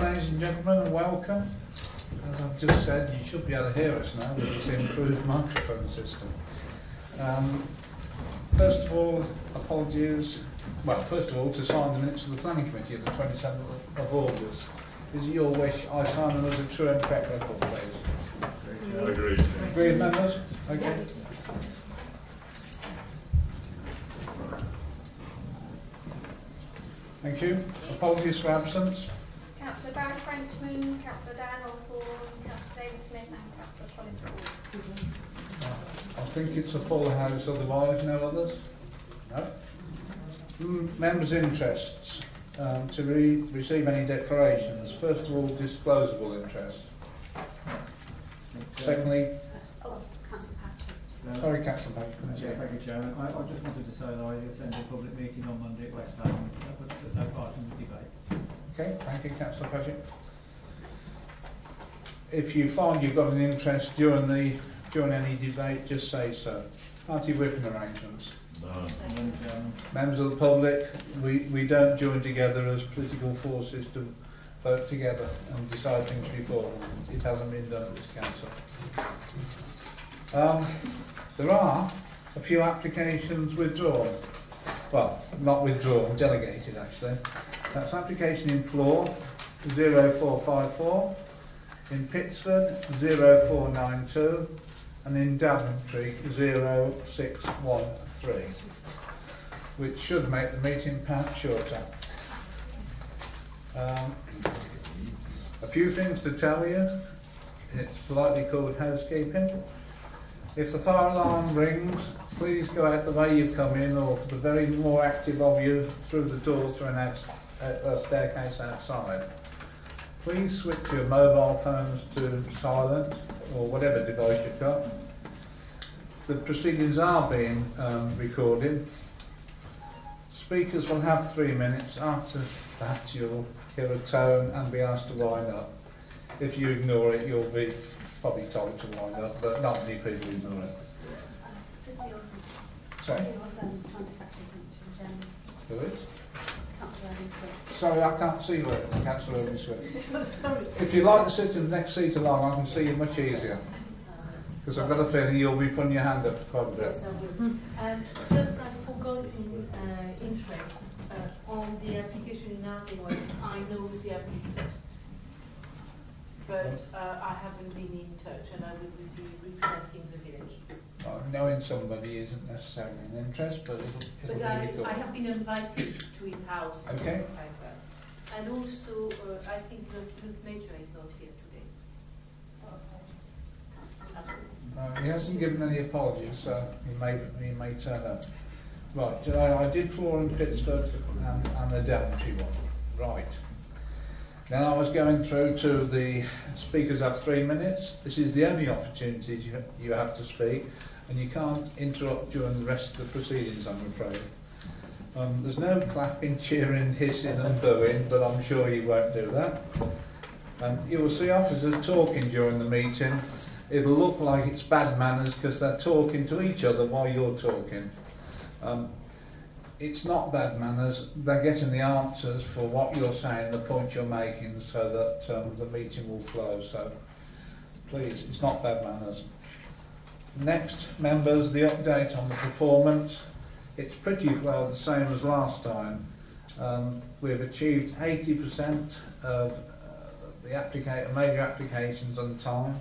ladies and gentlemen, and welcome. As I've just said, you should be able to hear us now with this improved microphone system. First of all, apologies. Well, first of all, to sign the minutes of the Planning Committee of the 27th of August. Is it your wish I sign them as a true and correct record, please? I agree. Agreed, members? Okay. Thank you. Apologies for absence. Councillor Barry Frenchman, Councillor Dan Osborne, Councillor David Smith and Councillor Colin Ford. I think it's a full house, otherwise no others? No? Members' interests. To receive any declarations. First of all, disclosable interest. Secondly... Councillor Patchett. Sorry, Councillor Patchett. Yeah, thank you, Chairman. I just wanted to say that I attended a public meeting on Monday at West Ham, but no part in the debate. Okay, thank you, Councillor Patchett. If you find you've got an interest during any debate, just say so. Party whipping arrangements. No. Members of the public, we don't join together as political forces to vote together and decide things before. It hasn't been done at this council. There are a few applications withdrawn. Well, not withdrawn, delegated actually. That's application in Floor 0454, in Pittsford 0492, and in Daventry 0613, which should make the meeting perhaps shorter. A few things to tell you. It's politely called housekeeping. If the fire alarm rings, please go out the way you've come in, or for the very more active of you, through the door through a staircase outside. Please switch your mobile phones to silent, or whatever device you've got. The proceedings are being recorded. Speakers will have 3 minutes. After that, you'll hear a tone and be asked to wind up. If you ignore it, you'll be probably told to wind up, but not many people ignore it. Sorry? Who is? Sorry, I can't see you, Councillor Irving-Swift. If you'd like to sit in the next seat along, I can see you much easier. Because I've got a feeling you'll be putting your hand up quite a bit. Just I've forgotten interest on the application in Arthingworks. I know the applicant, but I haven't been in touch, and I will be representing the village. Knowing somebody isn't necessarily an interest, but it'll But be good. I have been invited to his house. Okay. And also, I think Luke Major is not here today. He hasn't given any apologies, so he may turn up. Right, I did Floor in Pittsford and the Daventry one. Right. Now I was going through to the speakers have 3 minutes. This is the only opportunity you have to speak, and you can't interrupt during the rest of the proceedings, I'm afraid. There's no clapping, cheering, hissing and booing, but I'm sure you won't do that. You will see officers talking during the meeting. It'll look like it's bad manners because they're talking to each other while you're talking. It's not bad manners. They're getting the answers for what you're saying, the point you're making, so that the meeting will flow. So please, it's not bad manners. Next, members, the update on the performance. It's pretty well the same as last time. We've achieved 80% of the major applications on time,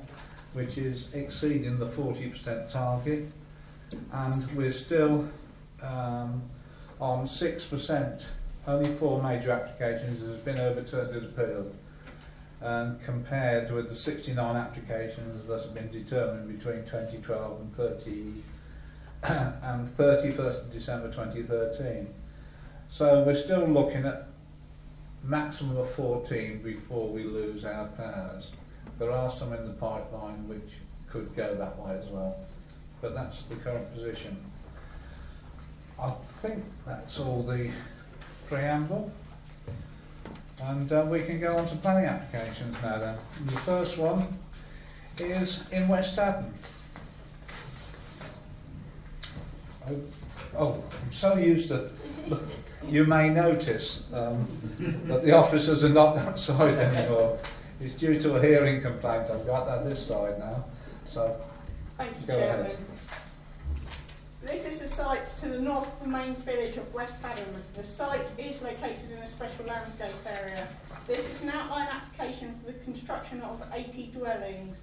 which is exceeding the 40% target, and we're still on 6%. Only 4 major applications has been overturned as appeal, and compared with the 69 applications that have been determined between 2012 and 31st of December 2013. So we're still looking at maximum of 14 before we lose our powers. There are some in the pipeline which could go that way as well, but that's the current position. I think that's all the preamble, and we can go on to planning applications now then. The first one is in West Haddon. Oh, I'm so used to you may notice that the officers are not that side anymore. It's due to a hearing complaint. I've got that this side now. So, Thank you, go Chairman. ahead. This is the site to the north of the main village of West Haddam. The site is located in a special landscape area. This is an outline application for the construction of 80 dwellings.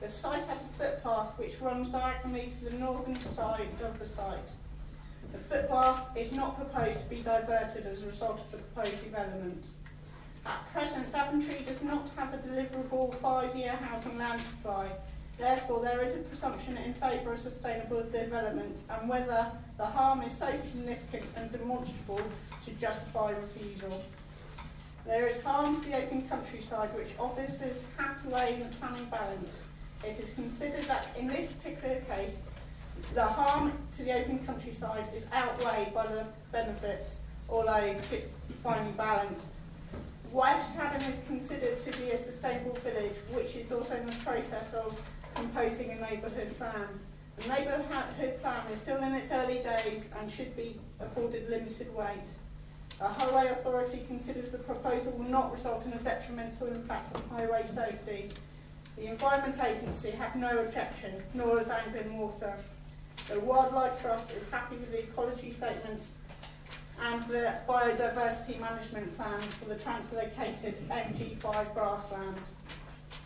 The site has a footpath which runs diagonally to the northern side of the site. The footpath is not proposed to be diverted as a result of the proposed development. At present, Daventry does not have a deliverable 5-year housing land supply. Therefore, there is a presumption in favour of sustainable development and whether the harm is so significant and demonstrable to justify refusal. There is harm to the open countryside which officers have to weigh in the planning balance. It is considered that in this particular case, the harm to the open countryside is outweighed by the benefits, although finely balanced. West Haddam is considered to be a sustainable village, which is also in the process of composing a neighbourhood plan. The neighbourhood plan is still in its early days and should be afforded limited weight. A highway authority considers the proposal will not result in a detrimental impact on highway safety. The Environment Agency have no objection, nor is Anglian Water. The Wildlife Trust is happy with the ecology statement and the biodiversity management plan for the translocated MG5 grassland.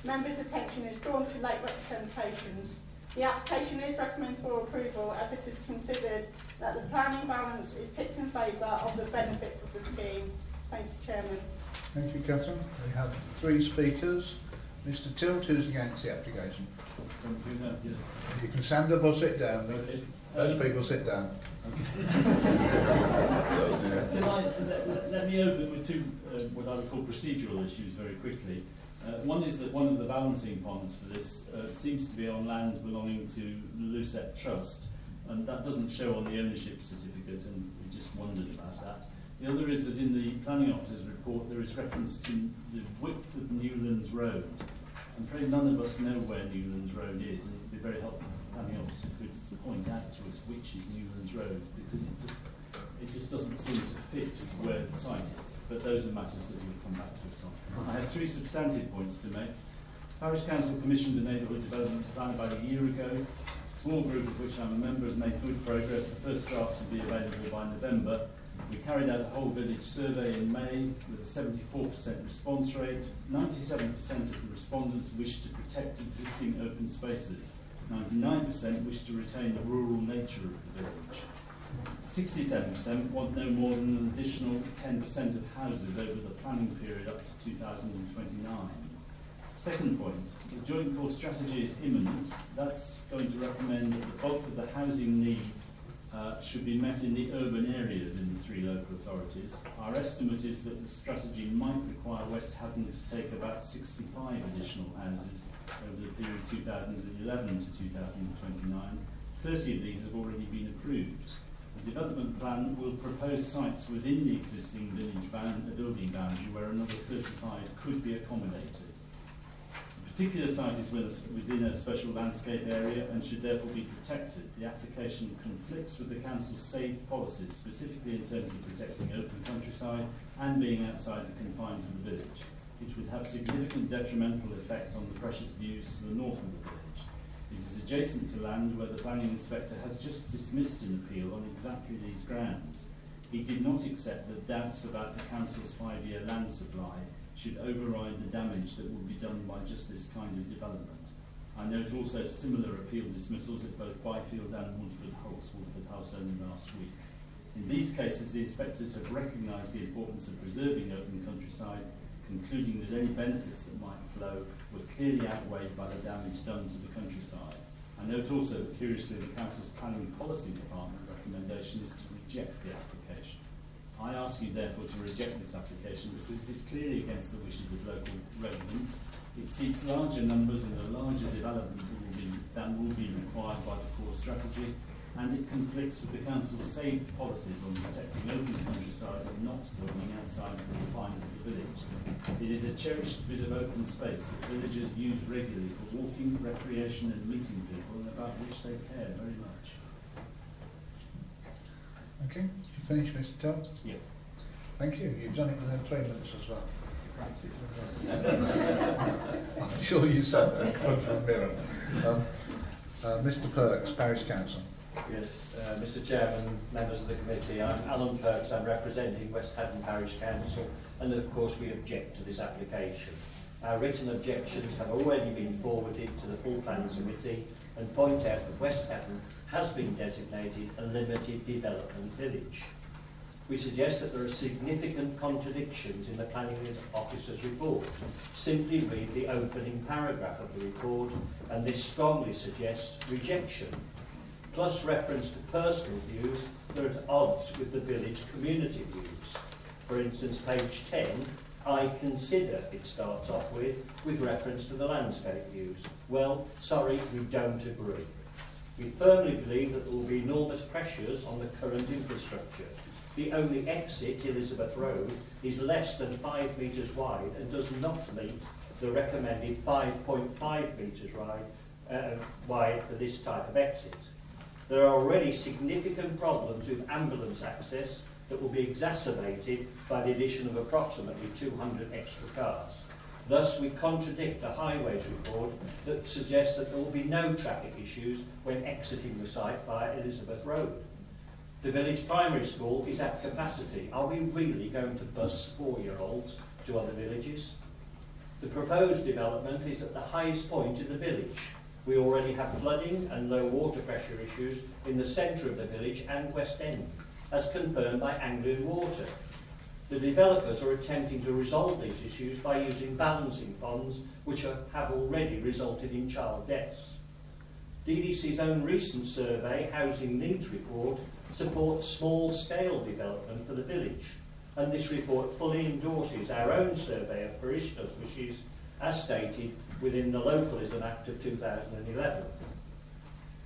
Members' attention is drawn to lake representations. The application is recommended for approval as it is considered that the planning balance is tipped in favour of the benefits of the scheme. Thank you, Chairman. Thank you, Catherine. We have 3 speakers. Mr. Tilt, who's against the application? You can stand up or sit down. Okay. Those people sit down. Let me open with 2 what I would call procedural issues very quickly. One is that one of the balancing ponds for this seems to be on land belonging to the Lucet Trust, and that doesn't show on the ownership certificate, and we just wondered about that. The other is that in the planning officer's report there is reference to the width of Newlands Road. I'm afraid none of us know where Newlands Road is, and it would be very helpful if the planning officer could point out to us which is Newlands Road, because it just doesn't seem to fit where the site is. But those are matters that we'll come back to us on. I have 3 substantive points to make. Parish Council commissioned a neighbourhood development plan about a year ago. A small group of which I'm a member has made good progress. The first draft will be available by November. We carried out a whole village survey in May with a 74% response rate. 97% of the respondents wished to protect existing open spaces. 99% wished to retain the rural nature of the village. 67% want no more than an additional 10% of houses over the planning period up to 2029. Second point, the joint core strategy is imminent. That's going to recommend that the bulk of the housing need should be met in the urban areas in the 3 local authorities. Our estimate is that the strategy might require West Haddam to take about 65 additional houses over the period 2011 to 2029. 30 of these have already been approved. The development plan will propose sites within the existing village building boundary where another 35 could be accommodated. The particular site is within a special landscape area and should therefore be protected. The application conflicts with the Council's safe policies, specifically in terms of protecting open countryside and being outside the confines of the village. It would have significant detrimental effect on the precious views to the north of the village. It is adjacent to land where the planning inspector has just dismissed an appeal on exactly these grounds. He did not accept that doubts about the Council's 5-year land supply should override the damage that will be done by just this kind of development. I note also similar appeal dismissals at both Byfield and Woodford House only last week. In these cases, the inspectors have recognised the importance of preserving open countryside, concluding that any benefits that might flow were clearly outweighed by the damage done to the countryside. I note also that, curiously, the Council's Planning Policy Department recommendation is to reject the application. I ask you, therefore, to reject this application because it is clearly against the wishes of local residents. It seeks larger numbers and a larger development than will be required by the core strategy, and it conflicts with the Council's safe policies on protecting open countryside and not building outside the confines of the village. It is a cherished bit of open space that villagers use regularly for walking, recreation and meeting people, and about which they care very much. Okay, you finished, Mr. Tubb? Yeah. Thank you. You've done it within 3 minutes as well. I'm sure you said that in front of a mirror. Mr. Perks, Parish Council. Yes, Mr. Chairman, members of the committee, I'm Alan Perks, I'm representing West Haddon Parish Council, and of course we object to this application. Our written objections have already been forwarded to the full planning committee and point out that West Haddon has been designated a limited development village. We suggest that there are significant contradictions in the planning officer's report. Simply read the opening paragraph of the report, and this strongly suggests rejection. Plus reference to personal views that are at odds with the village community views. For instance, page 10, I consider, it starts off with reference to the landscape views. Well, sorry, we don't agree. We firmly believe that there will be enormous pressures on the current infrastructure. The only exit, Elizabeth Road, is less than 5 metres wide and does not meet the recommended 5.5 metres wide for this type of exit. There are already significant problems with ambulance access that will be exacerbated by the addition of approximately 200 extra cars. Thus, we contradict a highways report that suggests that there will be no traffic issues when exiting the site via Elizabeth Road. The village primary school is at capacity. Are we really going to bus 4-year-olds to other villages? The proposed development is at the highest point in the village. We already have flooding and low water pressure issues in the centre of the village and West End, as confirmed by Anglian Water. The developers are attempting to resolve these issues by using balancing ponds, which have already resulted in child deaths. DDC's own recent survey, Housing Needs Report, supports small-scale development for the village, and this report fully endorses our own survey of parishioners' wishes, as stated within the Localism Act of 2011.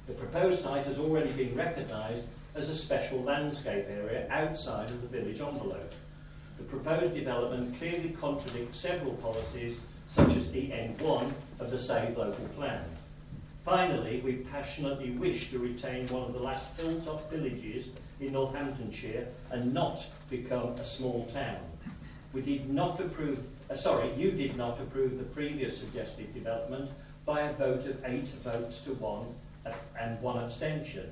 The proposed site has already been recognised as a special landscape area outside of the village envelope. The proposed development clearly contradicts several policies, such as EN1 of the Save Local Plan. Finally, we passionately wish to retain one of the last hilltop villages in Northamptonshire and not become a small town. You did not approve the previous suggested development by a vote of 8 votes to 1 and 1 abstention.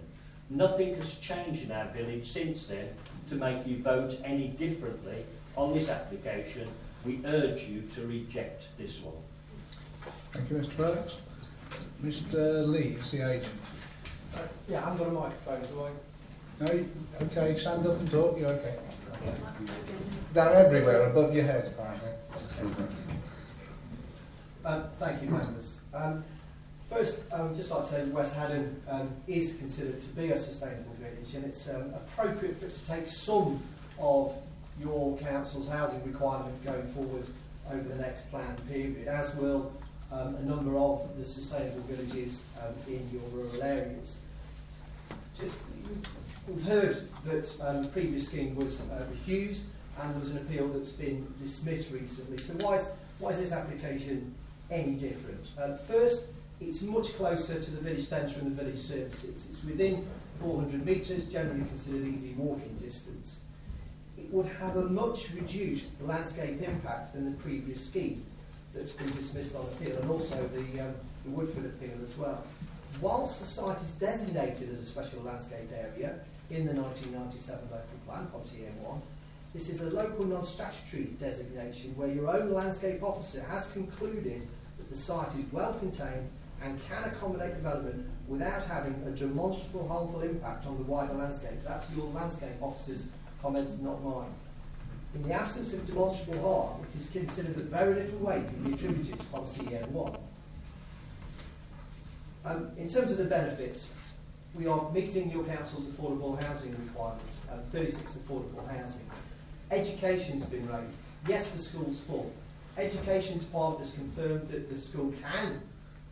Nothing has changed in our village since then to make you vote any differently on this application. We urge you to reject this one. Thank you, Mr. Perks. Mr. Lee, the agent. Yeah, I haven't got a microphone, do I? No, okay, stand up and talk, you're okay. They're everywhere, above your head, apparently. Thank you, members. First, I would just like to say that West Haddon is considered to be a sustainable village, and it's appropriate for it to take some of your council's housing requirement going forward over the next planned period, as will a number of the sustainable villages in your rural areas. We've heard that the previous scheme was refused, and there was an appeal that's been dismissed recently. So why is this application any different? First, it's much closer to the village centre and the village services. It's within 400 metres, generally considered easy walking distance. It would have a much reduced landscape impact than the previous scheme that's been dismissed on appeal, and also the Woodford appeal as well. Whilst the site is designated as a special landscape area in the 1997 local plan, policy A1, this is a local non-statutory designation where your own landscape officer has concluded that the site is well contained and can accommodate development without having a demonstrable harmful impact on the wider landscape. That's your landscape officer's comments, not mine. In the absence of demonstrable harm, it is considered that very little weight can be attributed to policy EN1. In terms of the benefits, we are meeting your council's affordable housing requirements, 36 affordable housing. Education's been raised. Yes, the school's full. Education department has confirmed that the school can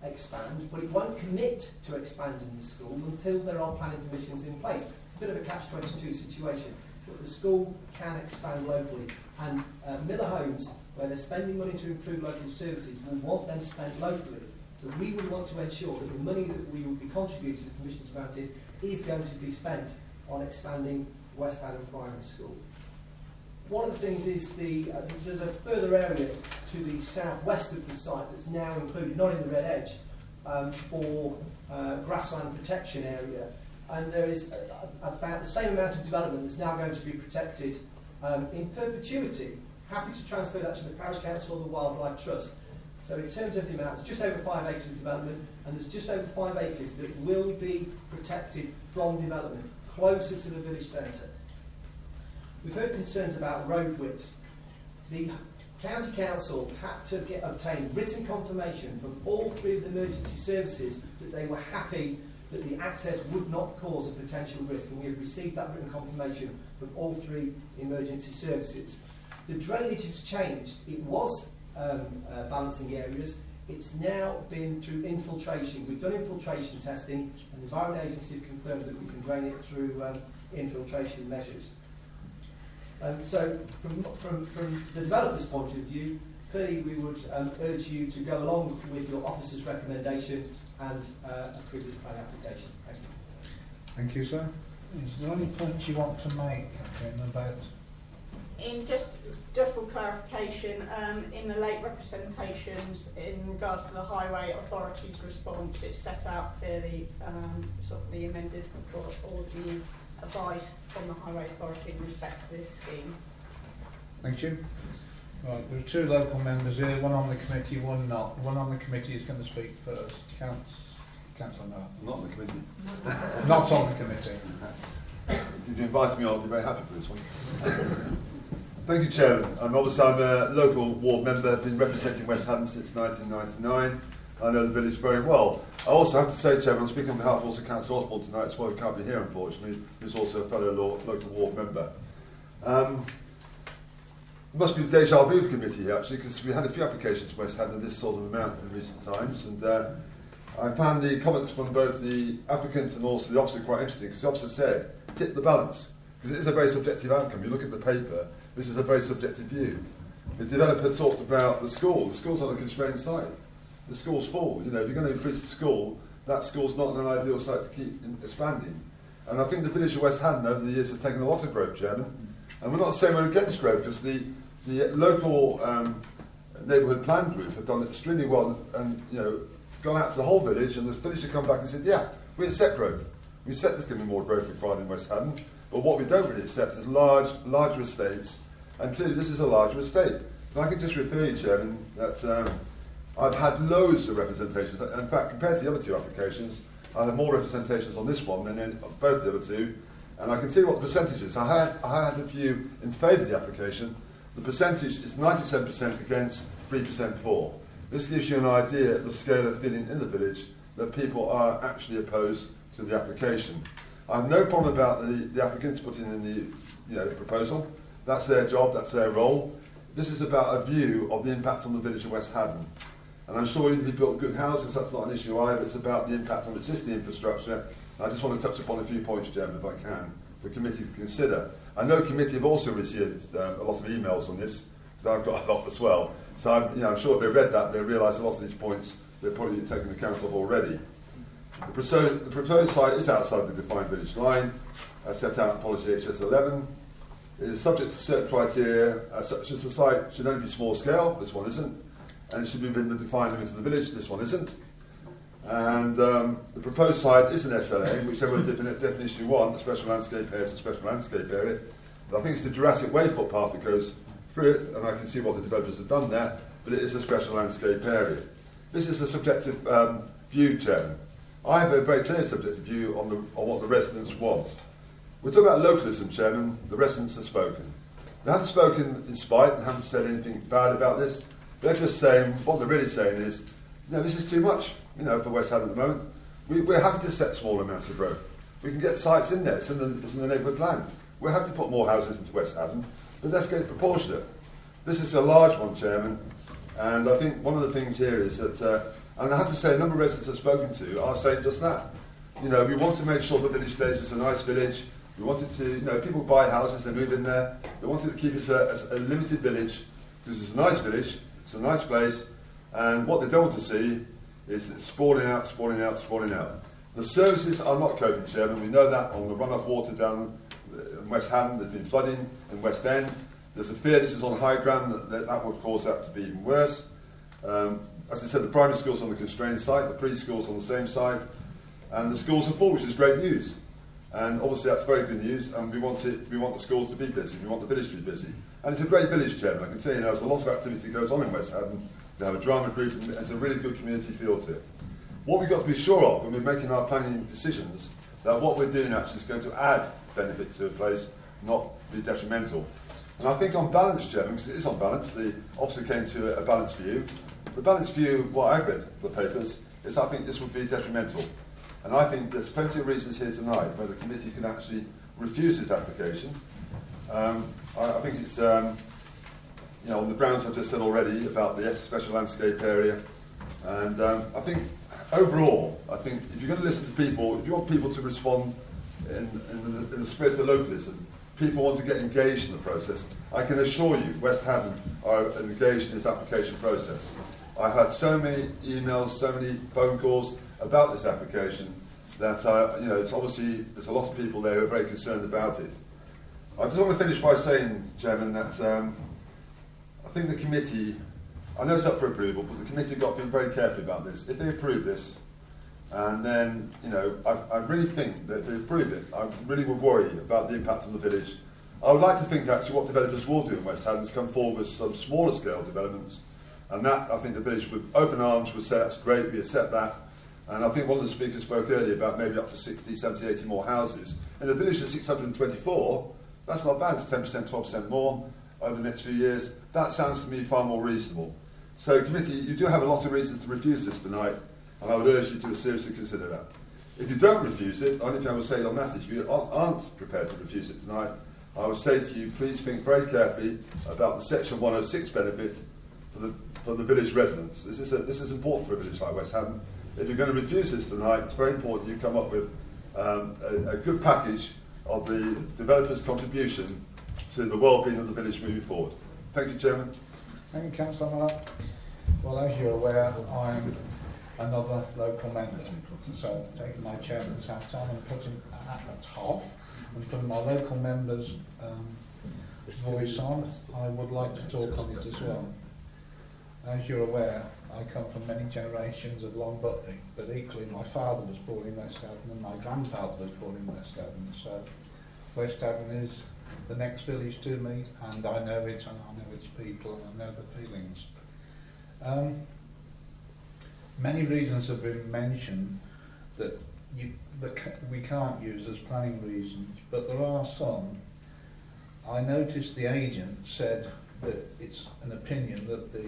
expand, but it won't commit to expanding the school until there are planning permissions in place. It's a bit of a catch-22 situation, but the school can expand locally. And Miller Homes, where they're spending money to improve local services, will want them spent locally. So we would want to ensure that the money that we would be contributing to permissions granted is going to be spent on expanding West Haddon Primary School. One of the things is there's a further area to the southwest of the site that's now included, not in the red edge, for grassland protection area. And there is about the same amount of development that's now going to be protected in perpetuity. Happy to transfer that to the Parish Council or the Wildlife Trust. So in terms of the amount, it's just over 5 acres of development, and there's just over 5 acres that will be protected from development, closer to the village centre. We've heard concerns about road widths. The County Council had to obtain written confirmation from all 3 of the emergency services that they were happy that the access would not cause a potential risk, and we have received that written confirmation from all 3 emergency services. The drainage has changed. It was balancing areas. It's now been through infiltration. We've done infiltration testing, and the Environment Agency have confirmed that we can drain it through infiltration measures. So from the developer's point of view, clearly we would urge you to go along with your officer's recommendation and approve this plan application. Thank you. Thank you, sir. Is there any points you want to make, Catherine, about... In just for clarification, in the late representations in regards to the Highway Authority's response, it's set out clearly sort of the amended or the advice from the Highway Authority in respect to this scheme. Thank you. Right, there are 2 local members here, one on the committee, one not. The one on the committee is going to speak first. Councillor Noah. Not on the committee. Not on the committee. If you invite me, I'll be very happy for this one. Thank you, Chairman. Obviously, I'm a local ward member, been representing West Haddon since 1999. I know the village very well. I also have to say, Chairman, I'm speaking on behalf of also Councillor Osborne tonight, as well, who can't be here, unfortunately, who's also a fellow local ward member. It must be the Deja Vu Committee, actually, because we had a few applications for West Haddon of this sort of amount in recent times, and I found the comments from both the applicant and also the officer quite interesting, because the officer said, tip the balance, because it is a very subjective outcome. You look at the paper, this is a very subjective view. The developer talked about the school. The school's on a constrained site. The school's full. You know, if you're going to increase the school, that school's not an ideal site to keep expanding. And I think the village of West Haddon over the years has taken a lot of growth, Chairman. And we're not saying we're against growth, because the local neighbourhood plan group have done extremely well and, you know, gone out to the whole village, and the village have come back and said, yeah, we accept growth. We accept there's going to be more growth required in West Haddon, but what we don't really accept is larger estates, and clearly this is a larger estate. And I can just refer you, Chairman, that I've had loads of representations. In fact, compared to the other 2 applications, I have more representations on this one than in both the other 2, and I can tell you what the percentage is. I had a few in favour of the application. The percentage is 97% against, 3% for. This gives you an idea of the scale of feeling in the village that people are actually opposed to the application. I have no problem about the applicants putting in the proposal. That's their job, that's their role. This is about a view of the impact on the village of West Haddon. And I'm sure if you built good houses, that's not an issue either. It's about the impact on existing infrastructure. I just want to touch upon a few points, Chairman, if I can, for the committee to consider. I know the committee have also received a lot of emails on this, because I've got a lot as well. So I'm sure if they read that, they realise a lot of these points they're probably taking account of already. The proposed site is outside the defined village line, set out in Policy HS11. It is subject to certain criteria, such as the site should only be small scale, this one isn't, and it should be within the defined limits of the village, this one isn't. And the proposed site is an SLA, whichever definition you want, a special landscape area is a special landscape area. But I think it's the Jurassic Way footpath that goes through it, and I can see what the developers have done there, but it is a special landscape area. This is a subjective view, Chairman. I have a very clear subjective view on what the residents want. We're talking about localism, Chairman. The residents have spoken. They haven't spoken in spite, they haven't said anything bad about this. They're just saying, what they're really saying is, this is too much, for West Haddon at the moment. We're happy to set small amounts of growth. We can get sites in there, it's in the neighbourhood plan. We're happy to put more houses into West Haddon, but let's get it proportionate. This is a large one, Chairman, and I think one of the things here is that, and I have to say, a number of residents I've spoken to are saying just that. We want to make sure the village stays as a nice village. We wanted to, people buy houses, they move in there. They wanted to keep it as a limited village, because it's a nice village, it's a nice place, and what they don't want to see is that it's sprawling out, sprawling out, sprawling out. The services are not coping, Chairman. We know that on the runoff water down in West Haddon, there's been flooding in West End. There's a fear this is on high ground, that would cause that to be even worse. As I said, the primary school's on the constrained site, the preschool's on the same site, and the schools are full, which is great news. And obviously that's very good news, and we want the schools to be busy, we want the village to be busy. And it's a great village, Chairman. I can tell you now, there's a lot of activity that goes on in West Haddon. They have a drama group, and there's a really good community feel to it. What we've got to be sure of when we're making our planning decisions, that what we're doing actually is going to add benefit to a place, not be detrimental. And I think on balance, Chairman, because it is on balance, the officer came to a balanced view. The balanced view, what I've read the papers, is I think this would be detrimental. And I think there's plenty of reasons here tonight where the committee can actually refuse this application. I think it's, on the grounds I've just said already about the special landscape area. And I think, overall, I think if you're going to listen to people, if you want people to respond in the spirit of localism, people want to get engaged in the process, I can assure you West Haddon are engaged in this application process. I've had so many emails, so many phone calls about this application that, it's obviously, there's a lot of people there who are very concerned about it. I just want to finish by saying, Chairman, that I think the committee, I know it's up for approval, but the committee got to think very carefully about this. If they approve this, and then, I really think that if they approve it, I really would worry about the impact on the village. I would like to think, actually, what developers will do in West Haddon is come forward with some smaller scale developments, and that, I think the village with open arms would say, that's great, we accept that. And I think one of the speakers spoke earlier about maybe up to 60, 70, 80 more houses. In the village of 624, that's not bad, it's 10%, 12% more over the next few years. That sounds to me far more reasonable. So, committee, you do have a lot of reasons to refuse this tonight, and I would urge you to seriously consider that. If you don't refuse it, the only thing I would say on that is, if you aren't prepared to refuse it tonight, I would say to you, please think very carefully about the Section 106 benefit for the village residents. This is important for a village like West Haddon. If you're going to refuse this tonight, it's very important you come up with a good package of the developer's contribution to the well-being of the village moving forward. Thank you, Chairman. Thank you, Councillor Miller. Well, as you're aware, I'm another local member, so I'm taking my chairman's hat on and putting at the top and putting my local member's voice on. I would like to talk on it as well. As you're aware, I come from many generations of Long Butley, but equally my father was born in West Haddon and my grandfather was born in West Haddon, so West Haddon is the next village to me, and I know it, and I know its people, and I know the feelings. Many reasons have been mentioned that we can't use as planning reasons, but there are some. I noticed the agent said that it's an opinion that the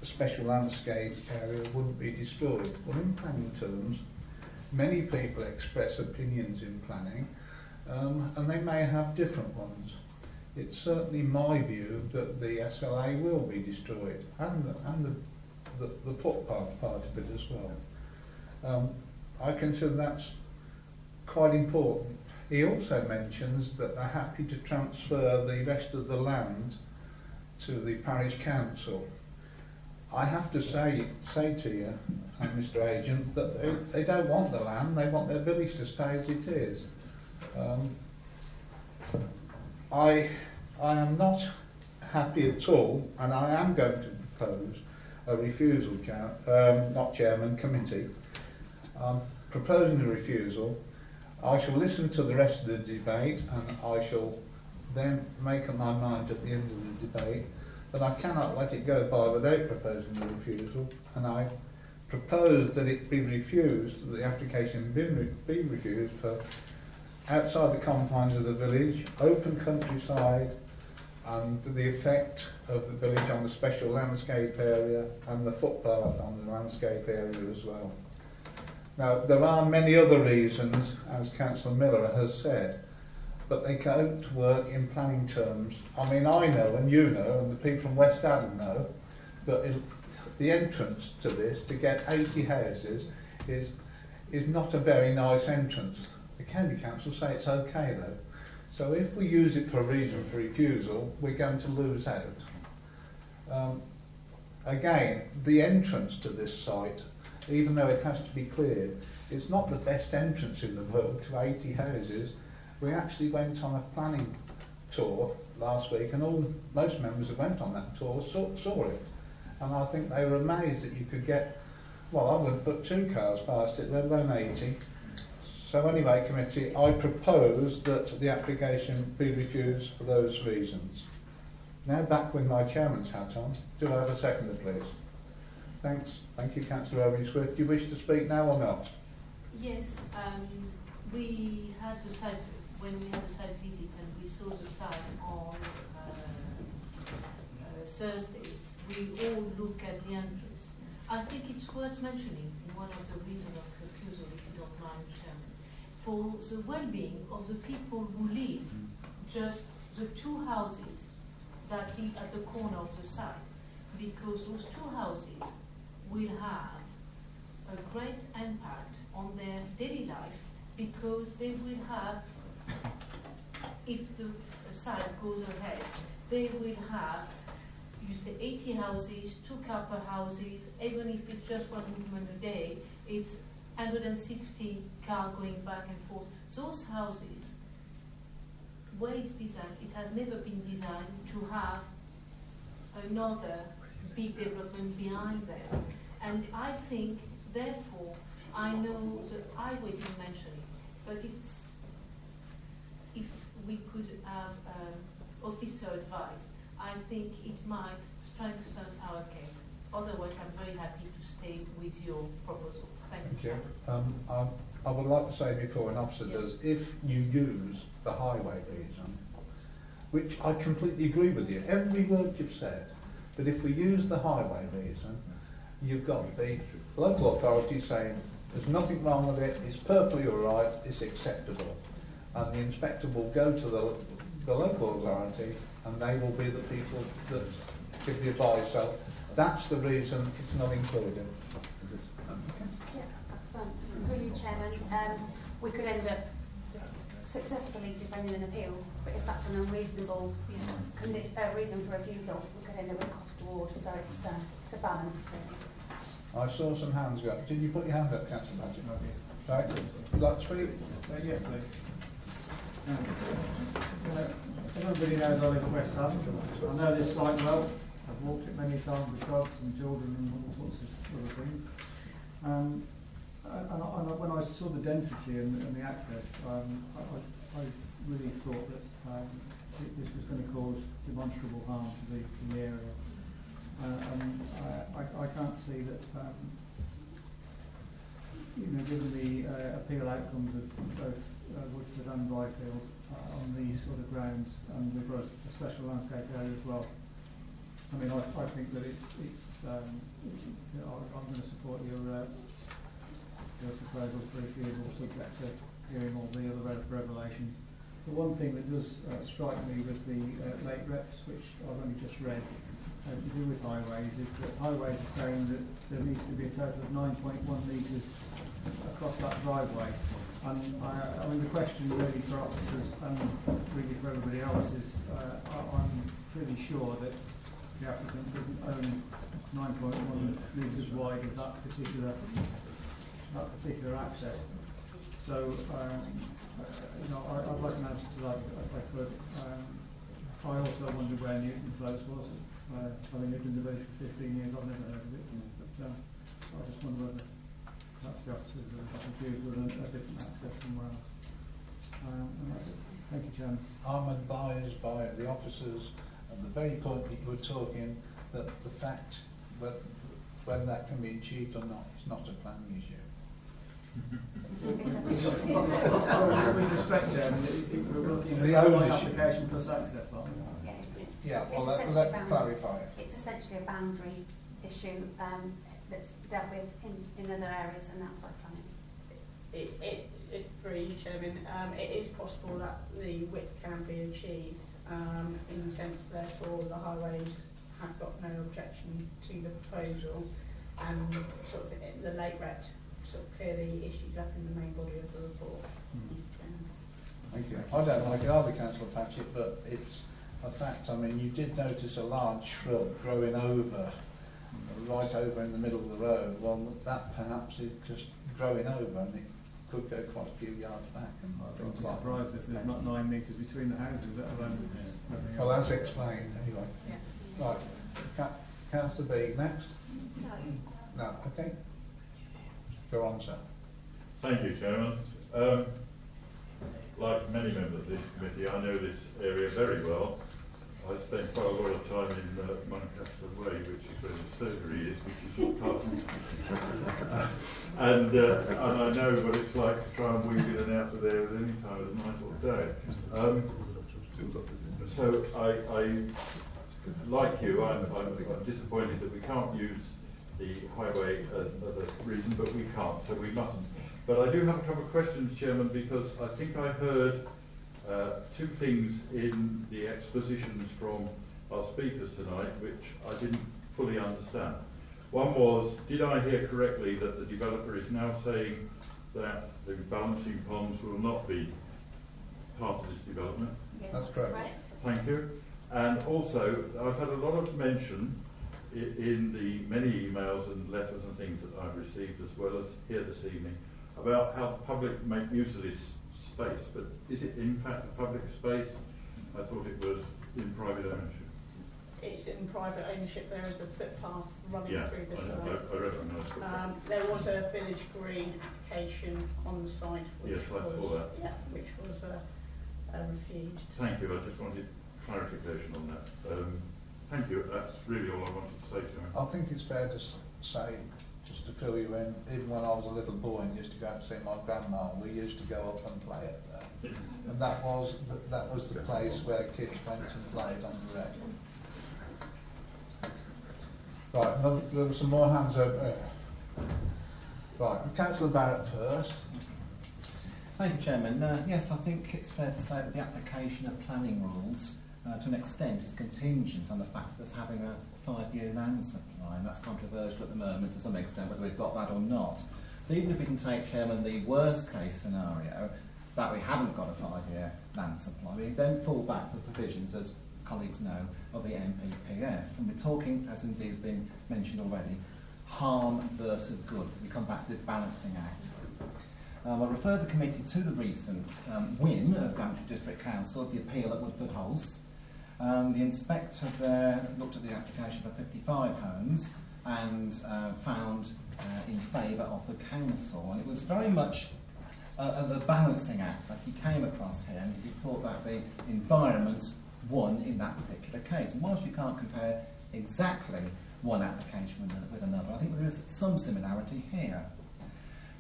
special landscape area wouldn't be destroyed. Well, in planning terms, many people express opinions in planning, and they may have different ones. It's certainly my view that the SLA will be destroyed, and the footpath part of it as well. I consider that's quite important. He also mentions that they're happy to transfer the rest of the land to the parish council. I have to say to you, Mr. Agent, that they don't want the land, they want their village to stay as it is. I am not happy at all, and I am going to propose a refusal, not chairman, committee. I'm proposing a refusal. I shall listen to the rest of the debate, and I shall then make up my mind at the end of the debate. But I cannot let it go by without proposing a refusal, and I propose that it be refused, that the application be refused for outside the confines of the village, open countryside, and the effect of the village on the special landscape area and the footpath on the landscape area as well. Now, there are many other reasons, as Councillor Miller has said, but they don't work in planning terms. I mean, I know, and you know, and the people from West Haddon know, that the entrance to this, to get 80 houses, is not a very nice entrance. The County Council say it's okay though. So if we use it for a reason for refusal, we're going to lose out. Again, the entrance to this site, even though it has to be cleared, it's not the best entrance in the world to 80 houses, We actually went on a planning tour last week, and most members that went on that tour saw it. And I think they were amazed that you could get, well, I wouldn't put 2 cars past it, let alone 80. So anyway, committee, I propose that the application be refused for those reasons. Now back with my chairman's hat on. Do I have a seconder, please? Thanks. Thank you, Councillor Overy-Swift. Do you wish to speak now or not? Yes, we had the site, when we had the site visit and we saw the site on Thursday, we all look at the entrance. I think it's worth mentioning in one of the reasons of refusal, if you don't mind, Chairman, for the well-being of the people who live just the 2 houses that live at the corner of the site, because those 2 houses will have a great impact on their daily life, because they will have, if the site goes ahead, they will have, you say 80 houses, 2 car per houses, even if it's just 1 movement a day, it's 160 cars going back and forth. Those houses, where it's designed, it has never been designed to have another big development behind them. And I think, therefore, I know that I didn't mention it, but it's, if we could have officer advice, I think it might strengthen our case. Otherwise, I'm very happy to stay with your proposal. Thank you. I would like to say before an officer does, if you use the highway reason, which I completely agree with you, every word you've said, but if we use the highway reason, you've got the local authority saying there's nothing wrong with it, it's perfectly all right, it's acceptable. And the inspector will go to the local authority and they will be the people that give the advice. So that's the reason it's not included. Yeah, through you, Chairman, we could end up successfully defending an appeal, but if that's an unreasonable reason for refusal, we could end up with a cost award. So it's a balance. I saw some hands go up. Did you put your hand up, Councillor Patrick? Right. Would you like to speak? Yes, please. Everybody knows I live at West Ham. I know this site well. I've walked it many times with dogs and children and all sorts of other things. And when I saw the density and the access, I really thought that this was going to cause demonstrable harm to the area. And I can't see that, given the appeal outcomes of both Woodford and Byfield on these sort of grounds, and we've got a special landscape area as well. I mean, I think that I'm going to support your proposal for refusal, subject to hearing all the other revelations. The one thing that does strike me with the late reps, which I've only just read, to do with highways, is that highways are saying that there needs to be a total of 9.1 metres across that driveway. And I mean, the question really for officers and really for everybody else is, I'm pretty sure that the applicant doesn't own 9.1 metres wide of that particular access. So, I'd like an answer to that if I could. I also wondered where Newton Close was. Having lived in the village for 15 years, I've never heard of it. But I just wonder whether perhaps the officers are confused with a different access somewhere else. And that's it. Thank you, Chairman. I'm advised by the officers at the very point that you were talking that the fact that whether that can be achieved or not is not a planning issue. With respect, Chairman, we're looking at the application plus access. Yeah, well, let me clarify it. It's essentially a boundary issue that's dealt with in other areas and outside planning. It's free, Chairman. It is possible that the width can be achieved in the sense, therefore, the highways have got no objection to the proposal, and sort of the late reps sort of clear the issues up in the main body of the report. Thank you. I don't like it either, Councillor Patchett, but it's a fact. I mean, you did notice a large shrub growing over, right over in the middle of the road. Well, that perhaps is just growing over, and it could go quite a few yards back. And I'd things be like surprised if there's not 9 metres between the houses, let alone everything Well, else. as explained, anyway. Right, Councillor B, next? No, okay. Go on, sir. Thank you, Chairman. Like many members of this committee, I know this area very well. I spent quite a lot of time in Muncaster Way, which is where the surgery is, which is your pardon. and I know what it's like to try and weave in and out of there at any time of the night or day. So I like you, I'm disappointed that we can't use the highway as a reason, but we can't, so we mustn't. But I do have a couple of questions, Chairman, because I think I heard two things in the expositions from our speakers tonight which I didn't fully understand. One was, did I hear correctly that the developer is now saying that the balancing ponds will not be part of this development? Yes, That's correct. Thank you. And also, I've had a lot of mention in the many emails and letters and things that I've received, as well as here this evening, about how the public make use of this space. But is it in fact a public space? I thought it was in private ownership. It's in private ownership. There is a footpath running through the site. I recognise that. There was a village green application on the site, which Yes, I saw that. Yeah, which was refused. Thank you. I just wanted clarification on that. Thank you. That's really all I wanted to say, Chairman. I think it's fair to say, just to fill you in, even when I was a little boy and used to go out to see my grandma, we used to go up and play up there. And that was the place where kids went and played on the wreck. Right, there were some more hands over there. Right, Councillor Barrett first. Thank you, Chairman. Yes, I think it's fair to say that the application of planning rules, to an extent, is contingent on the fact of us having a 5-year land supply, and that's controversial at the moment to some extent, whether we've got that or not. So even if we can take, Chairman, the worst case scenario, that we haven't got a 5-year land supply, we then fall back to the provisions, as colleagues know, of the NPPF. And we're talking, as indeed has been mentioned already, harm versus good. We come back to this balancing act. I'll refer the committee to the recent win of Daventry District Council of the appeal at Woodford House. The inspector there looked at the application for 55 homes and found in favour of the council. And it was very much the balancing act that he came across here, and he thought that the environment won in that particular case. And whilst you can't compare exactly one application with another, I think there is some similarity here.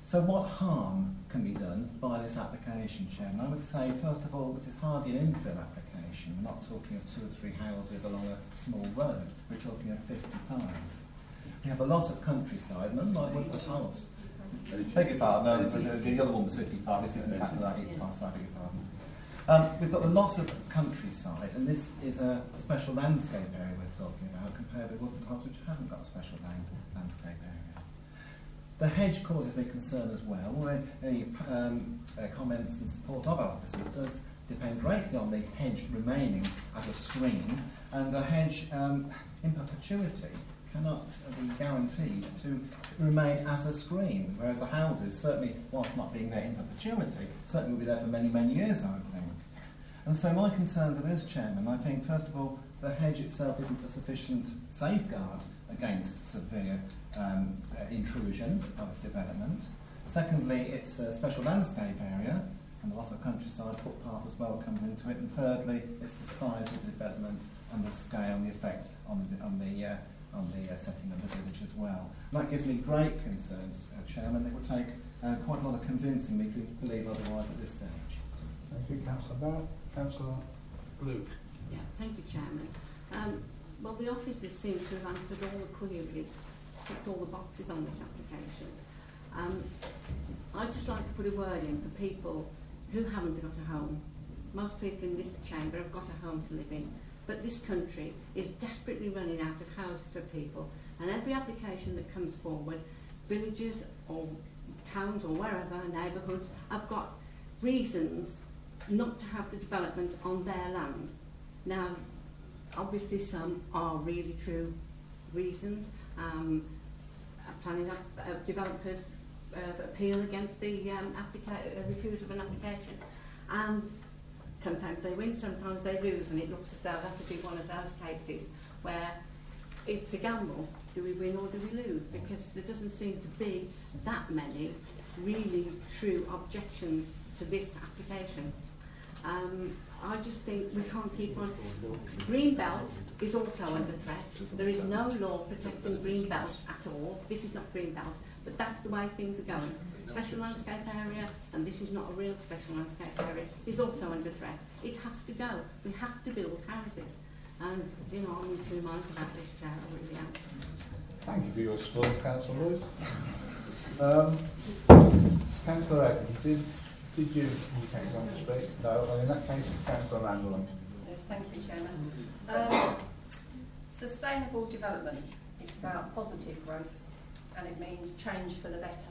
So what harm can be done by this application, Chairman? I would say, first of all, this is hardly an infill application. We're not talking of 2 or 3 houses along a small road. We're talking of 55. We have a lot of countryside, and unlike Woodford House. Beg your pardon, no, the other one was 55. This isn't back to that 85, so I beg your pardon. We've got a lot of countryside, and this is a special landscape area we're talking about, compared with Woodford House, which haven't got a special landscape area. The hedge causes me concern as well. Any comments in support of our officers does depend greatly on the hedge remaining as a screen, and the hedge in perpetuity cannot be guaranteed to remain as a screen, whereas the houses, certainly whilst not being there in perpetuity, certainly will be there for many, many years, I would think. And so my concerns are this, Chairman. I think, first of all, the hedge itself isn't a sufficient safeguard against severe intrusion of development. Secondly, it's a special landscape area, and the loss of countryside footpath as well comes into it. And thirdly, it's the size of the development and the scale and the effect on the setting of the village as well. And that gives me great concerns, Chairman. It would take quite a lot of convincing me to believe otherwise at this stage. Thank you, Councillor Barrett. Councillor Luke. Yeah, thank you, Chairman. Well, the officers seem to have answered all the queries, ticked all the boxes on this application. I'd just like to put a word in for people who haven't got a home. Most people in this chamber have got a home to live in, but this country is desperately running out of houses for people, and every application that comes forward, villages or towns or wherever, neighbourhoods, have got reasons not to have the development on their land. Now, obviously some are really true reasons. Planning developers appeal against the refusal of an application, and sometimes they win, sometimes they lose, and it looks as though that would be one of those cases where it's a gamble. Do we win or do we lose? Because there doesn't seem to be that many really true objections to this application. I just think we can't keep on. Greenbelt is also under threat. There is no law protecting Greenbelt at all. This is not Greenbelt, but that's the way things are going. Special landscape area, and this is not a real special landscape area, is also under threat. It has to go. We have to build houses. And, you know, I'm in two minds about this, Chair, I really am. Thank you for your support, Councillor Lewis. Councillor Evans, did you intend to speak? No, well, in that case, Councillor Randall. Yes, thank you, Chairman. Sustainable development, it's about positive growth, and it means change for the better.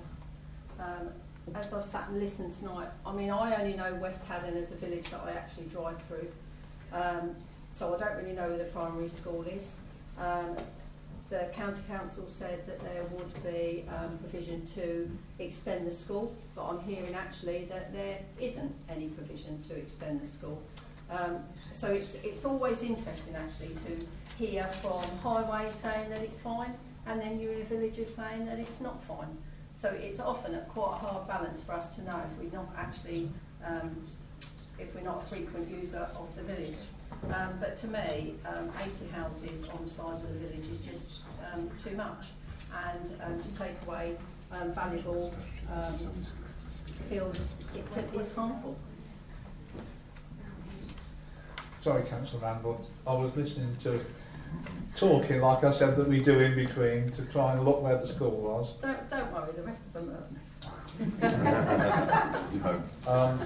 As I've sat and listened tonight, I mean, I only know West Haddon as a village that I actually drive through, so I don't really know where the primary school is. The County Council said that there would be provision to extend the school, but I'm hearing actually that there isn't any provision to extend the school. So it's always interesting actually to hear from Highway saying that it's fine, and then you hear villagers saying that it's not fine. So it's often quite a hard balance for us to know if we're not actually, if we're not a frequent user of the village. But to me, 80 houses on the size of the village is just too much, and to take away valuable fields is harmful. Sorry, Councillor Randall, I was listening to talking, like I said, that we do in between to try and look where the school was. Don't worry, the rest of them are.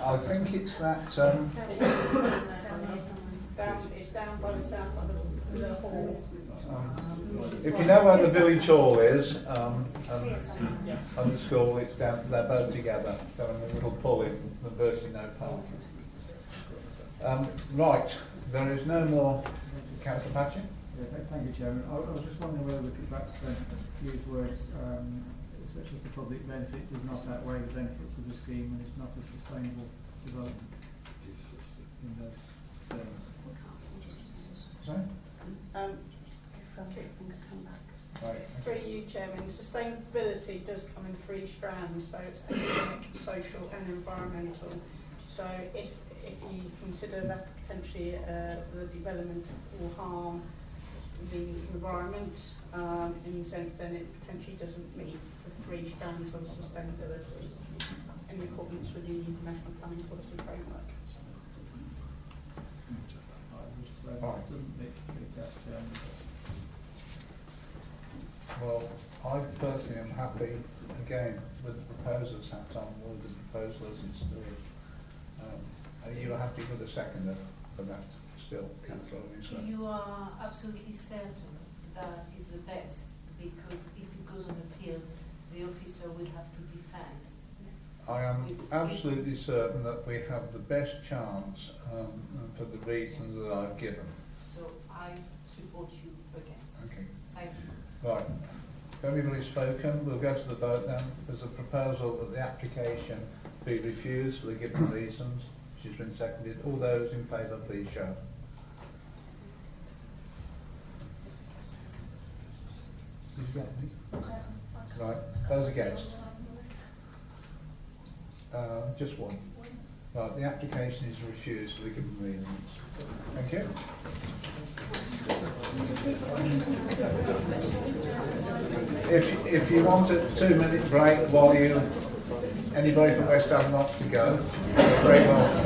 I think it's that. It's down by the south of the hall. If you know where the village hall is, and the school, it's down. They're both together. They're in a little pull in. There's virtually no parking. Right, there is no more. Councillor Patching. Yeah, thank you, Chairman. I was just wondering whether we could perhaps use words such as the public benefit does not outweigh the benefits of the scheme, and it's not a sustainable development in those terms. Sorry? Right. Through you, Chairman, sustainability does come in three strands, so it's economic, social and environmental. So if you consider that potentially the development will harm the environment in a sense, then it potentially doesn't meet the three strands of sustainability in accordance with the National Planning Policy Framework. Well, I personally am happy, again, with the proposer's hat on, with the proposal as it's doing. Are you happy with the seconder for that still, Councillor Winslow? You are absolutely certain that is the best, because if it goes on appeal, the officer will have to defend. I am absolutely certain that we have the best chance for the reasons that I've given. So I support you again. Okay. Thank you. Right. If everybody's spoken, we'll go to the vote then. There's a proposal that the application be refused for the given reasons, which has been seconded. All those in favour, please show. Did you get me? Right. Those against? Just one. Right, the application is refused for the given reasons. Thank you. If you want a 2-minute break while anybody from West Ham wants to go, very well.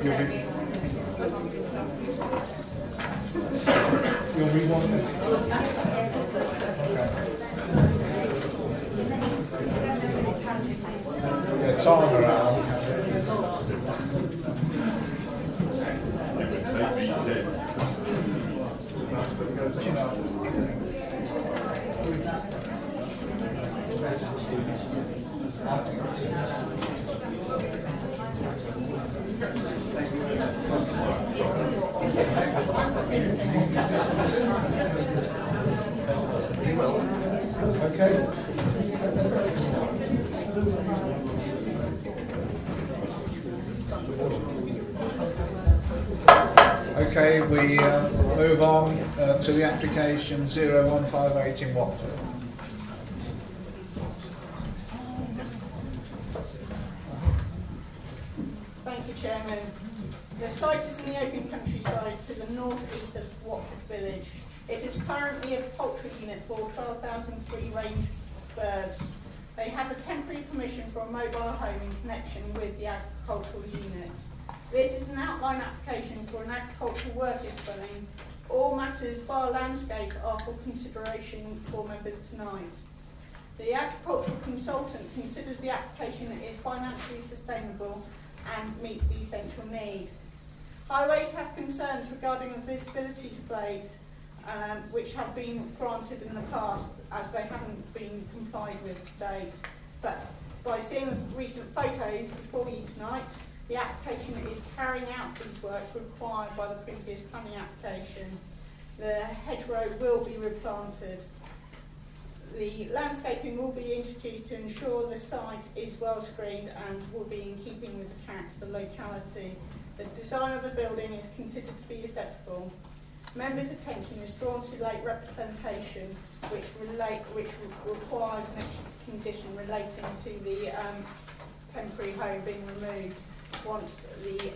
You'll be one. Yeah, time around. Okay. Okay, we move on to the application 01580 in Watford. Thank you, Chairman. The site is in the open countryside to the north-east of Watford village. It is currently a poultry unit for 12,000 free-range birds. They have a temporary permission for a mobile home in connection with the agricultural unit. This is an outline application for an agricultural workers dwelling. All matters bar landscape are for consideration for members tonight. The agricultural consultant considers the application is financially sustainable and meets the essential need. Highways have concerns regarding the visibility displays which have been granted in the past as they haven't been complied with to date. But by seeing the recent photos before you tonight, the application is carrying out these works required by the previous planning application. The hedgerow will be replanted. The landscaping will be introduced to ensure the site is well screened and will be in keeping with the character of the locality. The design of the building is considered to be acceptable. Members' attention is drawn to late representation, which requires an extra condition relating to the temporary home being removed once the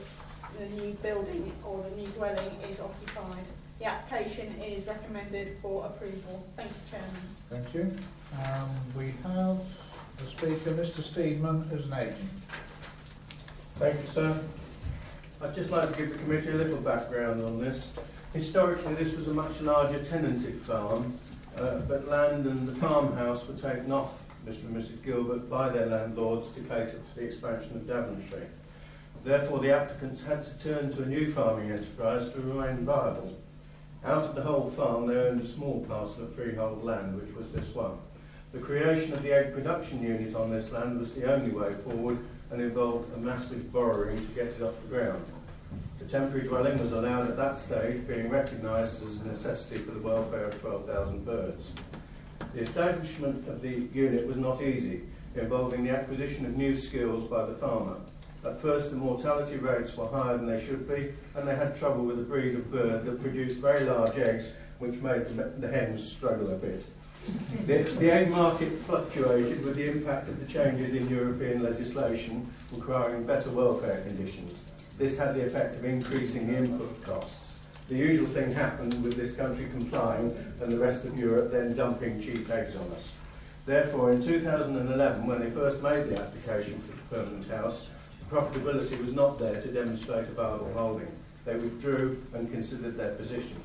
new building or the new dwelling is occupied. The application is recommended for approval. Thank you, Chairman. Thank you. We have the speaker, Mr. Steedman, as an agent. Thank you, sir. I'd just like to give the committee a little background on this. Historically, this was a much larger tenanted farm, but land and the farmhouse were taken off Mr. and Mrs. Gilbert by their landlords to cater for the expansion of Daventry. Therefore, the applicants had to turn to a new farming enterprise to remain viable. Out of the whole farm, they owned a small parcel of freehold land, which was this one. The creation of the egg production unit on this land was the only way forward and involved a massive borrowing to get it off the ground. The temporary dwelling was allowed at that stage, being recognised as a necessity for the welfare of 12,000 birds. The establishment of the unit was not easy, involving the acquisition of new skills by the farmer. At first, the mortality rates were higher than they should be, and they had trouble with a breed of bird that produced very large eggs, which made the hens struggle a bit. The egg market fluctuated with the impact of the changes in European legislation requiring better welfare conditions. This had the effect of increasing the input costs. The usual thing happened with this country complying and the rest of Europe then dumping cheap eggs on us. Therefore, in 2011, when they first made the application for the permanent house, the profitability was not there to demonstrate a viable holding. They withdrew and considered their position.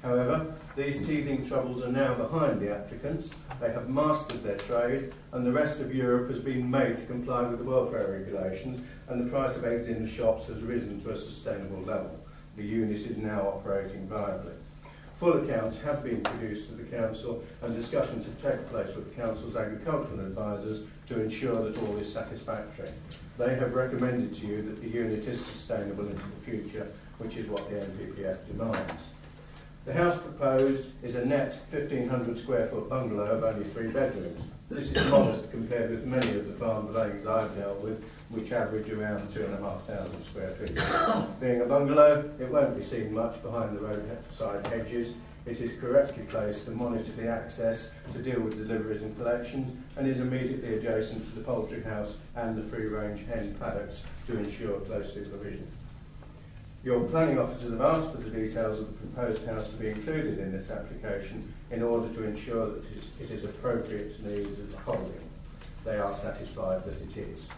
However, these teething troubles are now behind the applicants. They have mastered their trade, and the rest of Europe has been made to comply with the welfare regulations, and the price of eggs in the shops has risen to a sustainable level. The unit is now operating viably. Full accounts have been produced to the Council, and discussions have taken place with the Council's agricultural advisors to ensure that all is satisfactory. They have recommended to you that the unit is sustainable into the future, which is what the NPPF demands. The house proposed is a net 1,500 square foot bungalow of only 3 bedrooms. This is modest compared with many of the farm dwellings I've dealt with, which average around 2,500 square feet. Being a bungalow, it won't be seen much behind the roadside hedges. It is correctly placed to monitor the access, to deal with deliveries and collections, and is immediately adjacent to the poultry house and the free-range hen paddocks to ensure close supervision. Your planning officers have asked for the details of the proposed house to be included in this application in order to ensure that it is appropriate to the needs of the holding. They are satisfied that it is.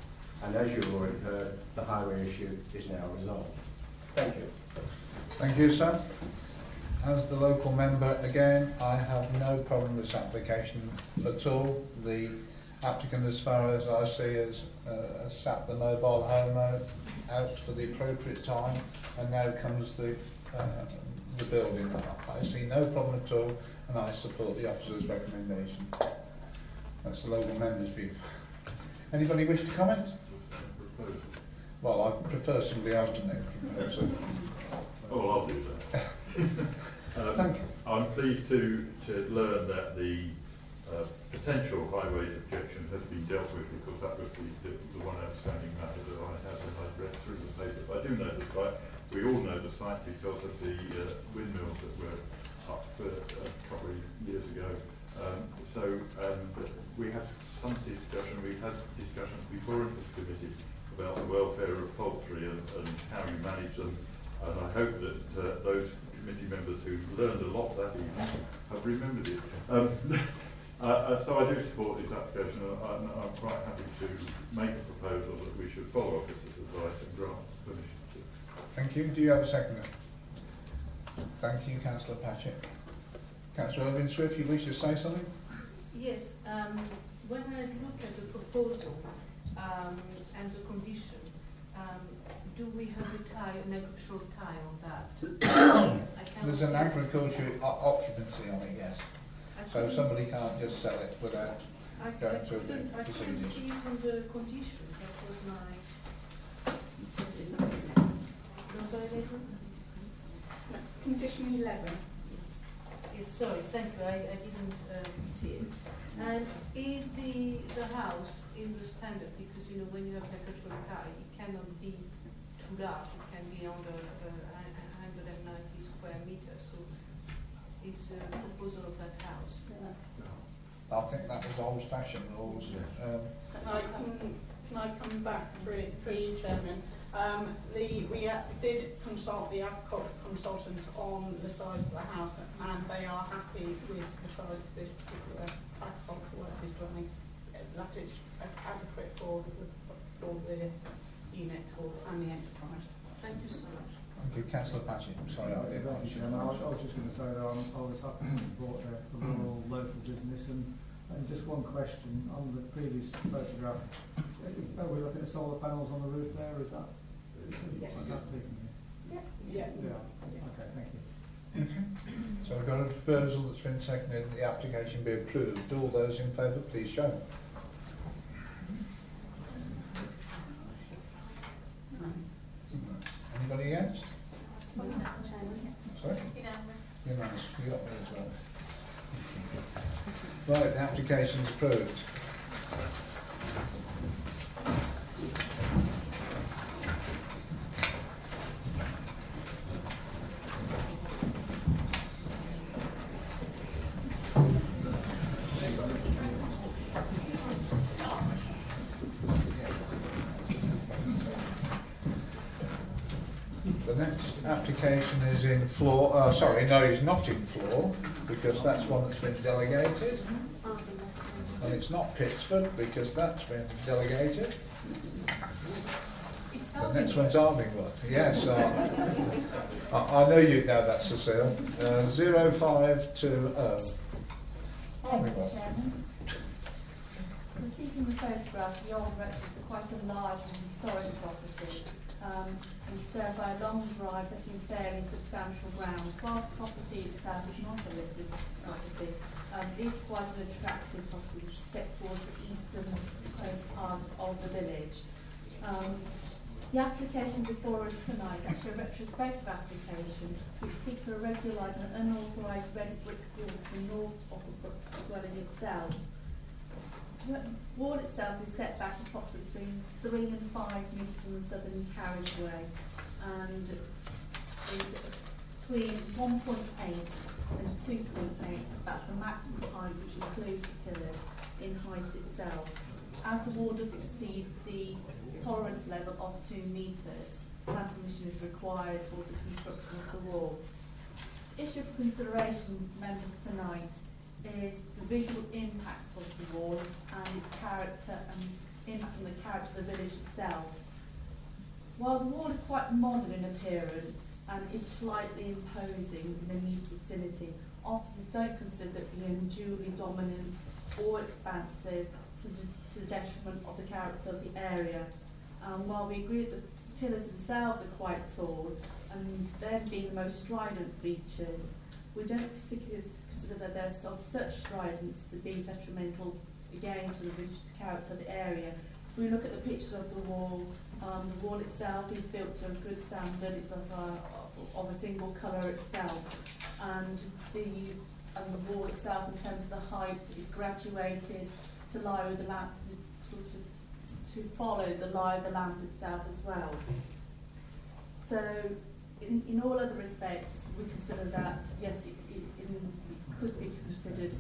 and as you've already heard, the highway issue is now resolved. Thank you. Thank you, sir. As the local member, again, I have no problem with this application at all. The applicant, as far as I see, has sat the mobile home out for the appropriate time, and now comes the building. I see no problem at all, and I support the officer's recommendation. That's the local member's view. Anybody wish to comment? Well, I prefer somebody else to make a proposal. Oh, I'll do that. Thank you. I'm pleased to learn that the potential highways objection has been dealt with, because that was the one outstanding matter that I had when I read through the paper. I do know the site. We all know the site because of the windmills that were up a couple of years ago. We had some discussion. We had discussions before in this committee about the welfare of poultry and how you manage them. And I hope that those committee members who learned a lot that evening have remembered it. So I do support this application, and I'm quite happy to make a proposal that we should follow officers' advice and grant permission to. Thank you. Do you have a seconder? Thank you, Councillor Patchett. Councillor Irving Swift, you wish to say something? Yes, when I look at the proposal and the condition, do we have an agricultural tie on that? There's an agricultural occupancy on it, yes. So somebody can't just sell it without going through the I couldn't procedures. see it on the condition. That was my number 11. Condition 11. Yes, sorry, thank you. I didn't see it. And is the house in the standard, because you know when you have an agricultural tie, it cannot be too large. It can be under 190 square meters. So is the proposal of that house? I think that was old-fashioned rules. Can I come back for you, Chairman? We did consult the agricultural consultant on the size of the house, and they are happy with the size of this particular agricultural work is dwelling. That is adequate for the unit and the enterprise. Thank you so much. Thank you, Councillor Patchett. Sorry, I did. Thank you, Chairman. I was just going to say that I was happy to support the rural local business, and just one question on the previous photograph. Are we looking at solar panels on the roof there? Is that? Yes. Yeah. Okay, thank you. Okay. So we've got a proposal that's been seconded and the application be approved. All those in favour, please show. Anybody against? Sorry? Unanimous. You got me as well. Right, the application's approved. The next application is in floor, no, he's not in floor, because that's one that's been delegated. And it's not Pittsford, because that's been delegated. The next one's Ardingworth. Yes, I know you'd know that, Cecile. 0520. Ardingworth. We're seeing the photograph, the old rectory is quite a large and historic property. And served by a long drive that's in fairly substantial grounds. Whilst the property itself is not a listed property, it is quite an attractive property which sits towards the eastern-coast part of the village. The application before us tonight is actually a retrospective application which seeks to regulise an unauthorised red brick wall to the north of the dwelling itself. The wall itself is set back approximately 3 and 5 metres from the southern carriageway and is between 1.8 and 2.8. That's the maximum height, which includes the pillars in height itself. As the wall does exceed the tolerance level of 2 metres, plan permission is required for the construction of the wall. Issue for consideration, members, tonight is the visual impact of the wall and its character and impact on the character of the village itself. While the wall is quite modern in appearance and is slightly imposing in the immediate vicinity, officers don't consider it being unduly dominant or expansive to the detriment of the character of the area. While we agree that the pillars themselves are quite tall, and them being the most strident features, we don't particularly consider that there's of such stridence to be detrimental again to the character of the area. If we look at the pictures of the wall itself is built to a good standard. It's of a single colour itself, and the wall itself, in terms of the height, is graduated to lie with the land, to follow the lie of the land itself as well. So, in all other respects, we consider that yes, it could be considered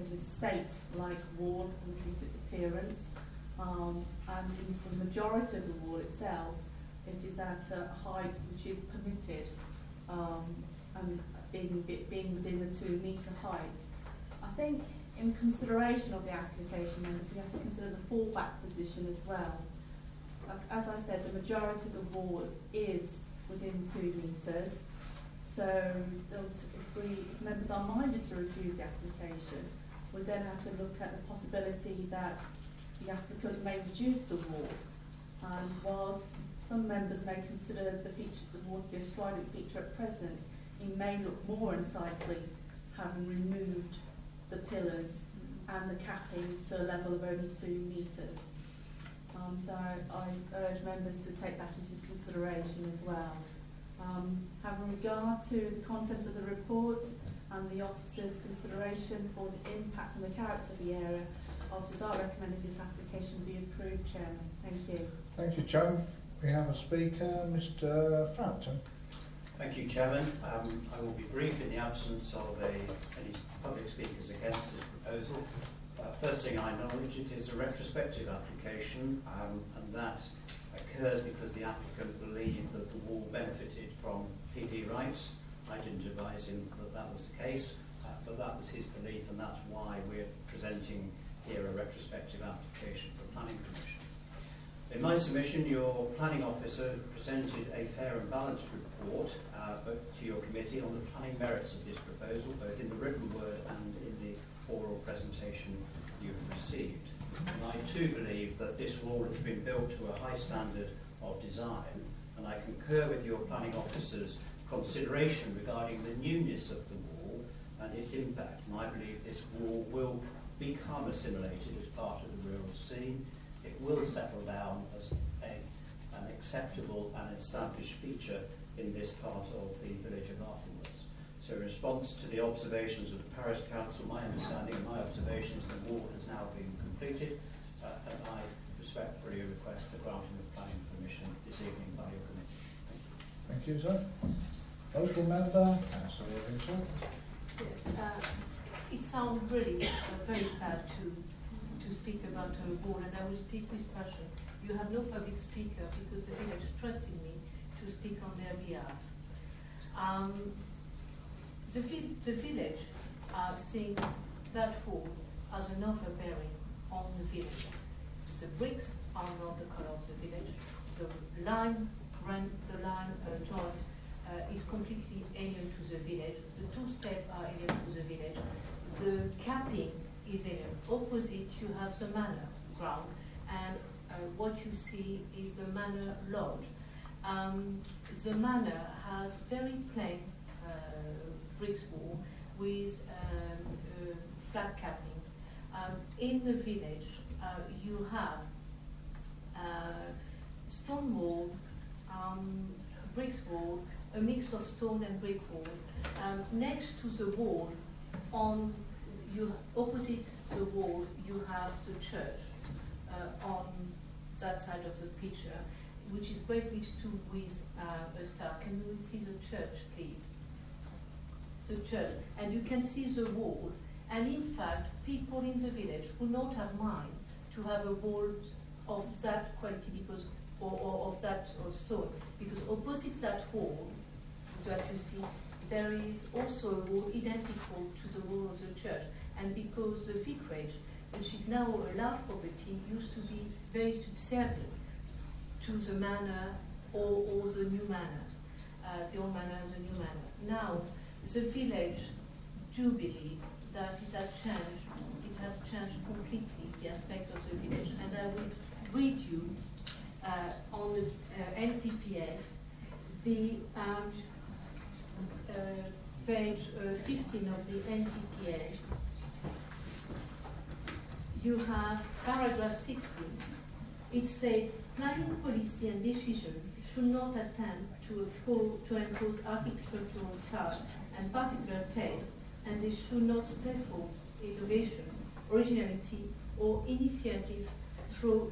as a state-like wall in its appearance, and in the majority of the wall itself, it is at a height which is permitted, and being within the 2 metre height. I think in consideration of the application members, we have to consider the fallback position as well. As I said, the majority of the wall is within 2 metres, so if members are minded to refuse the application, we then have to look at the possibility that the applicant may reduce the wall. And whilst some members may consider the wall to be a strident feature at present, it may look more unsightly having removed the pillars and the capping to a level of only 2 metres. So I urge members to take that into consideration as well. Having regard to the content of the report and the officer's consideration for the impact on the character of the area, officers are recommending this application be approved, Chairman. Thank you. Thank you, Chairman. We have a speaker, Mr. Frampton. Thank you, Chairman. I will be brief in the absence of any public speakers against this proposal. First thing, I acknowledge it is a retrospective application, and that occurs because the applicant believed that the wall benefited from PD rights. I didn't advise him that that was the case, but that was his belief, and that's why we're presenting here a retrospective application for planning permission. In my submission, your planning officer presented a fair and balanced report to your committee on the planning merits of this proposal, both in the written word and in the oral presentation you have received. And I too believe that this wall has been built to a high standard of design, and I concur with your planning officer's consideration regarding the newness of the wall and its impact. And I believe this wall will become assimilated as part of the rural scene. It will settle down as an acceptable and established feature in this part of the village of Arthurwoods. So in response to the observations of the Parish Council, my understanding and my observations, the wall has now been completed, and I respectfully request the granting of planning permission this evening by your committee. Thank you, sir. Local member, Councillor Robinson. Yes, it sounds really very sad to speak about a wall, and I will speak with passion. You have no public speaker because the village trusted me to speak on their behalf. The village thinks that wall has an overbearing on the village. The bricks are not the colour of the village. The line joint is completely alien to the village. The 2 steps are alien to the village. The capping is alien. Opposite, you have the manor ground, and what you see is the manor lodge. The manor has very plain bricks wall with flat capping. In the village, you have stone wall, bricks wall, a mix of stone and brick wall. Next to the wall, opposite the wall, you have the church on that side of the picture, which is greatly stood with a star. Can you see the church, please? The church, and you can see the wall. And in fact, people in the village would not have mind to have a wall of that quality or of that stone, because opposite that wall that you see, there is also a wall identical to the wall of the church. And because the vicarage which is now a large property, used to be very subservient to the manor or the new manor, the old manor and the new manor. Now, the village do believe that it has changed. It has changed completely the aspect of the village. And I will read you on the NPPF the page 15 of the NPPF. You have paragraph 16. It says, planning policy and decision should not attempt to impose architectural style and particular taste, and they should not stifle innovation, originality, or initiative through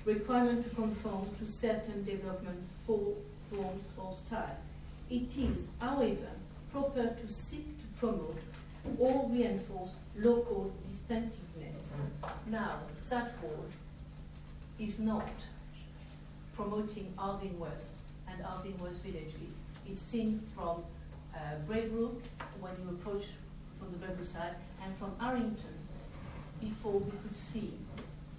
requirement to conform to certain development forms or style. It is, however, proper to seek to promote or reinforce local distinctiveness. Now, that word is not promoting Ardingworth and Ardingworth villages. It's seen from Braybrook, when you approach from the Braybrook side, and from Arrington, before we could see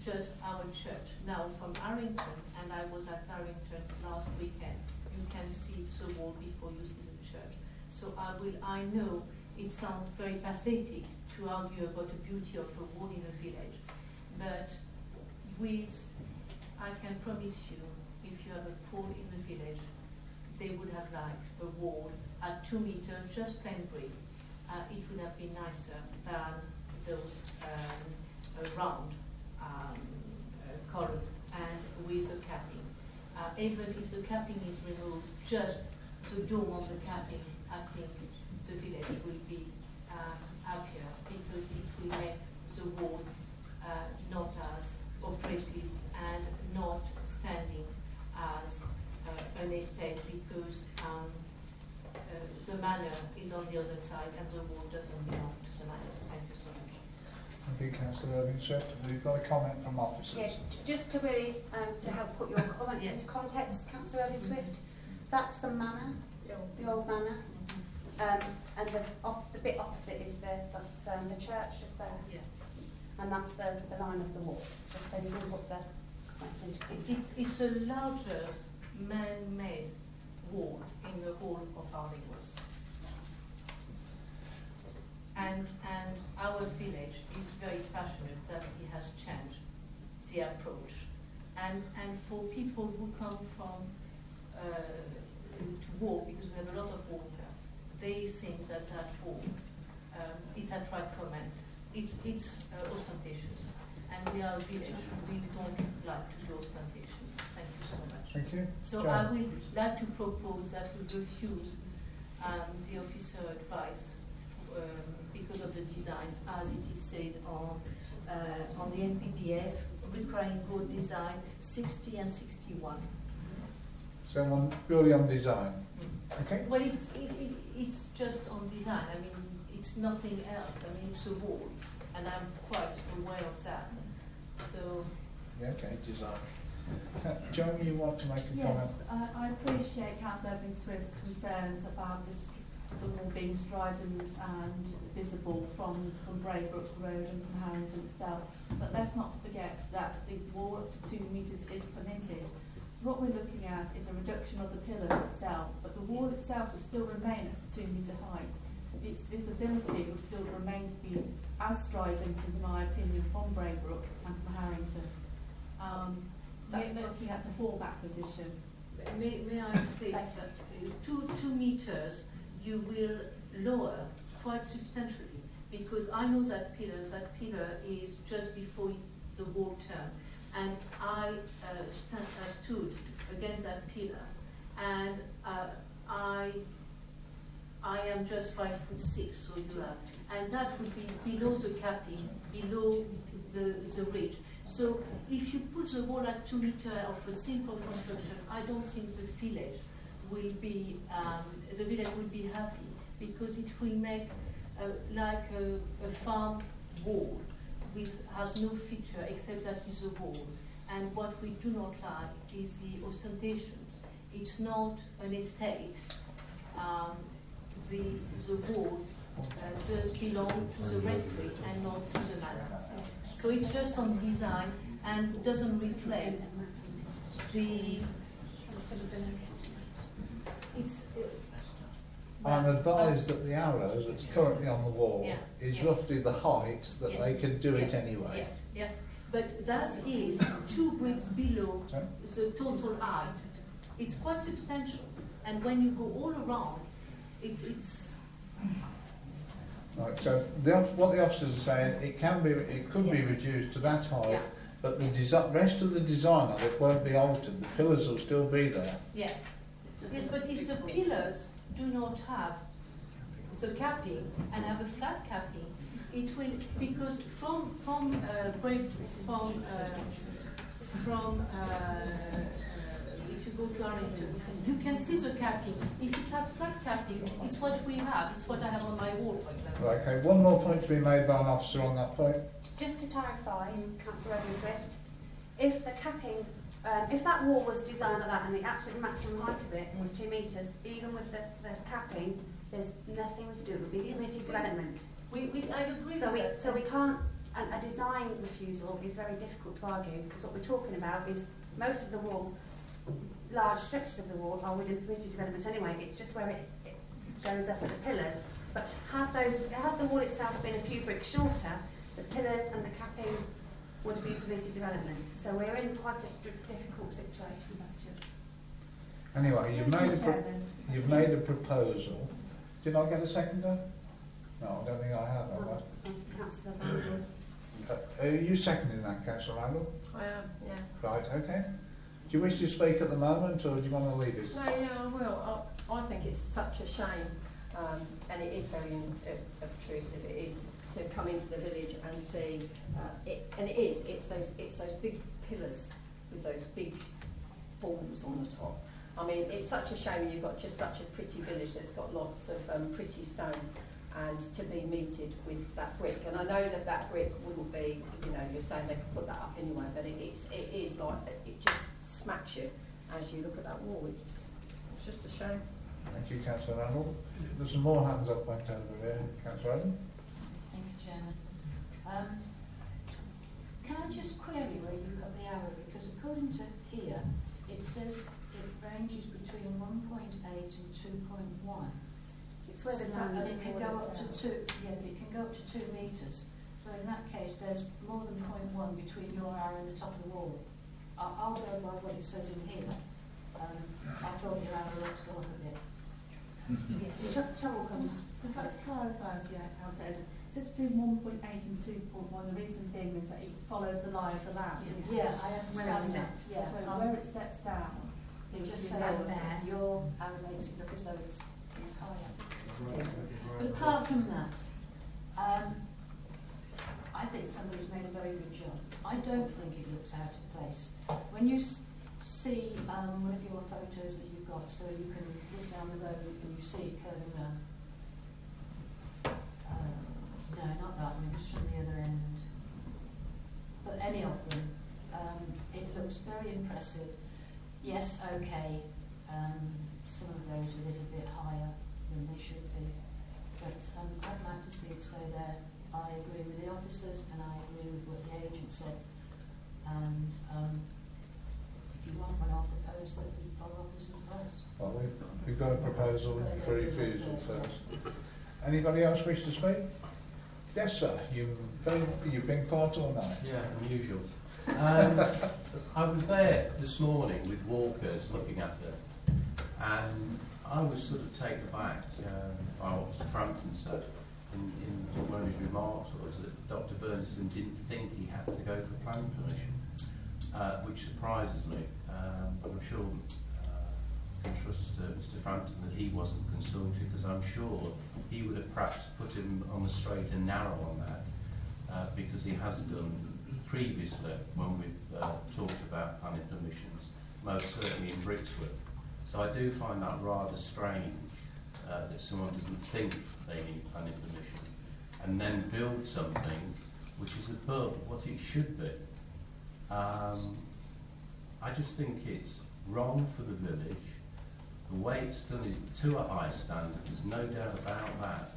just our church. Now, from Arrington, and I was at Arrington last weekend, you can see the wall before you see the church. So I know it sounds very pathetic to argue about the beauty of a wall in a village, but I can promise you, if you have a poor in the village, they would have liked a wall at 2 meters, just plain brick. It would have been nicer than those round column and with a capping. Even if the capping is removed, just the dome of the capping, I think the village will be happier, because it will make the wall not as oppressive and not standing as an estate, because the manor is on the other side and the wall doesn't belong to the manor. Thank you so much. Thank you, Councillor Irving-Swift. We've got a comment from officers. Yeah, just to really to help put your comments into context, Councillor Irving-Swift, that's the manor, the old manor, and the bit opposite is that's the church just there, and that's the line of the wall. Just so you can put the comments into context. It's a larger man-made wall in the whole of Ardingworth. And our village is very passionate that it has changed the approach. And for people who come from to walk, because we have a lot of water, they think that wall, it's attract comment. It's ostentatious. And we are a village, we don't like to do ostentation. Thank you so much. Thank you. So I would like to propose that we refuse the officer advice because of the design, as it is said on the NPPF, requiring good design 60 and 61. So purely on design. Okay. Well, it's just on design. I mean, it's nothing else. I mean, it's a wall, and I'm quite aware of that. So. Yeah. Okay. Design. Joan, you want to make a comment? Yes, I appreciate Councillor Irving-Swift's concerns about the wall being strident and visible from Braybrook Road and from Harrington itself. But let's not forget that the wall up to 2 metres is permitted. So what we're looking at is a reduction of the pillar itself, but the wall itself will still remain at a 2 metre height. Its visibility will still remain to be as strident, in my opinion, from Braybrook and from Harrington. That's looking at the fallback position. May I state that 2 meters you will lower quite substantially, because I know that pillar is just before the wall turn, and I stood against that pillar, and I am just 5'6", so you are, and that would be below the capping, below the ridge. So if you put the wall at 2 meters of a simple construction, I don't think the village will be happy, because it will make like a farm wall which has no feature except that it's a wall. And what we do not like is the ostentations. It's not an estate. The wall does belong to the rectory and not to the manor. So it's just on design and doesn't reflect the. It's. I'm advised that the arrows that's currently on the wall is roughly the height that they can do it anyway. Yes, yes. But that is 2 bricks below the total height. It's quite substantial. And when you go all around, it's Right, so what the officers are saying, it could be reduced to that height, but the rest of the design of it won't be altered. The pillars will still be there. Yes. Yes, but if the pillars do not have the capping and have a flat capping, it will, because if you go to Arlington, you can see the capping. If it has flat capping, it's what we have. It's what I have on my wall, for example. Right, okay, one more point to be made by an officer on that point. Just to clarify, Councillor Swift, if the capping, if that wall was designed like that and the absolute maximum height of it was 2 metres, even with the capping, there's nothing to do. It would be community development. I agree so with that. So we can't, a design refusal is very difficult to argue, because what we're talking about is most of the wall, large stretches of the wall are within community development anyway. It's just where it goes up at the pillars. But had the wall itself been a few bricks shorter, the pillars and the capping would be community development. So we're in quite a difficult situation. Anyway, you've made a proposal. Did I get a seconder? No, I don't think I have. Councillor Randall. Are you seconding that, Councillor Randall? I am, yeah. Right, okay. Do you wish to speak at the moment, or do you want to leave it? No, yeah, I will. I think it's such a shame, and it is very obtrusive. It is to come into the village and see it, and it's those big pillars with those big balls on the top. I mean, it's such a shame you've got just such a pretty village that's got lots of pretty stone, and to be meted with that brick. And I know that brick wouldn't be, you're saying they could put that up anyway, but it is like, it just smacks you as you look at that wall. It's just a shame. Thank you, Councillor Randall. There's some more hands up went over here. Councillor Adam? Thank you, Chairman. Can I just query where you got the arrow? Because according to here, it says it ranges between 1.8 and 2.1. It's where the and it can go up to 2. Yeah, but it can go up to 2 metres. So in that case, there's more than 0.1 between your arrow and the top of the wall. I'll go by what it says in here. I thought your arrow ought to go up a bit. I'd like to clarify, how said. It's between 1.8 and 2.1. The reason being is that it follows the lie of the land. Yeah, I understand that. Yeah, so where it steps down, you just say there. Your arrow makes it look as though it's higher. But apart from that, I think somebody's made a very good job. I don't think it looks out of place. When you see one of your photos that you've got, so you can look down the road and you see it curving down. No, not that one, just from the other end. But any of them, it looks very impressive. Yes, okay, some of those are a little bit higher than they should be. But I'd like to see it stay there. I agree with the officers and I agree with what the agent said. And if you want one, I'll propose that we follow officers' advice. Well, we've got a proposal for refusal first. Anybody else wish to speak? Yes, sir. You've been part all night. Yeah, unusual. I was there this morning with walkers looking at it, and I was sort of taken aback by what Mr. Frampton said in one of his remarks, was that Dr. Bernstein didn't think he had to go for planning permission, which surprises me. I'm sure I can trust Mr. Frampton that he wasn't consulted, because I'm sure he would have perhaps put him on the straight and narrow on that, because he has done previously when we've talked about planning permissions, most certainly in Brixworth. So I do find that rather strange that someone doesn't think they need planning permission and then build something which is above what it should be. I just think it's wrong for the village. The way it's done is to a high standard, there's no doubt about that.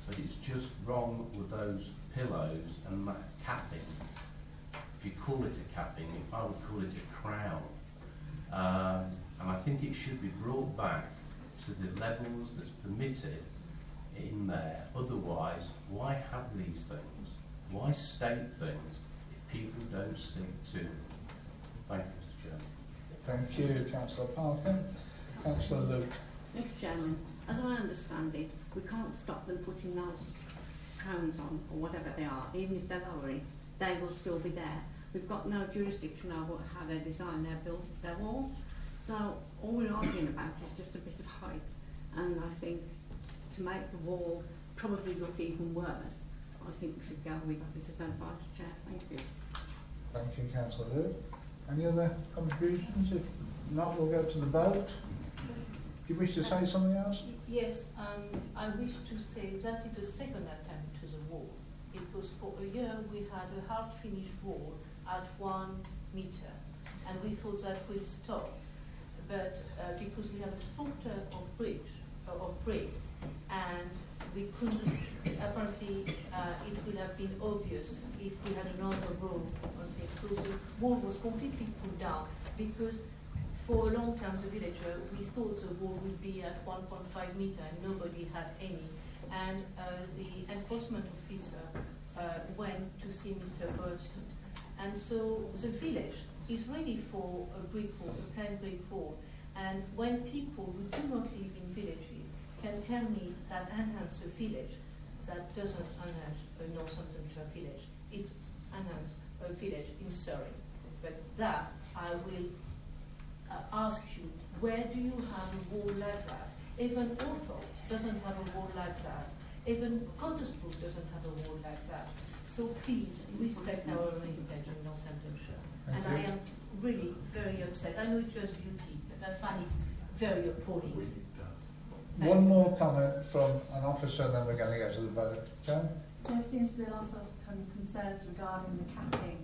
but it's just wrong with those pillows and that capping. If you call it a capping, I would call it a crown. And I think it should be brought back to the levels that's permitted in there. Otherwise, why have these things? Why state things if people don't stick to them? Thank you, Mr. Chairman. Thank you, Councillor Parker. Councillor Luke. Mr. Chairman, as I understand it, we can't stop them putting those crowns on, or whatever they are. Even if they lower it, they will still be there. We've got no jurisdiction over how they design their wall. So all we're arguing about is just a bit of height. And I think to make the wall probably look even worse, I think we should go with officers and vice chair. Thank you. Thank you, Councillor Luke. Any other contributions? If not, we'll go to the vote. Do you wish to say something else? Yes, I wish to say that is the second attempt to the wall. It was for a year we had a half-finished wall at 1 meter, and we thought that would stop. But because we have a structure of brick, and we couldn't, apparently it would have been obvious if we had another room or thing. So the wall was completely pulled down because for a long time, the villager, we thought the wall would be at 1.5 meter and nobody had any. And the enforcement officer went to see Mr. Burton. And so the village is ready for a brick wall, a plain brick wall. And when people who do not live in villages can tell me that enhance a village, that doesn't enhance a Northamptonshire village. It enhances a village in Surrey. But that I will ask you, where do you have a wall like that? Even Orthorpe doesn't have a wall like that. Even Cottesbrook doesn't have a wall like that. So please respect our heritage in Northamptonshire. And I am really very upset. I know it's just beauty, but I find it very appalling. One more comment from an officer, and then we're going to go to the vote. Joan? There seems to be a lot of concerns regarding the capping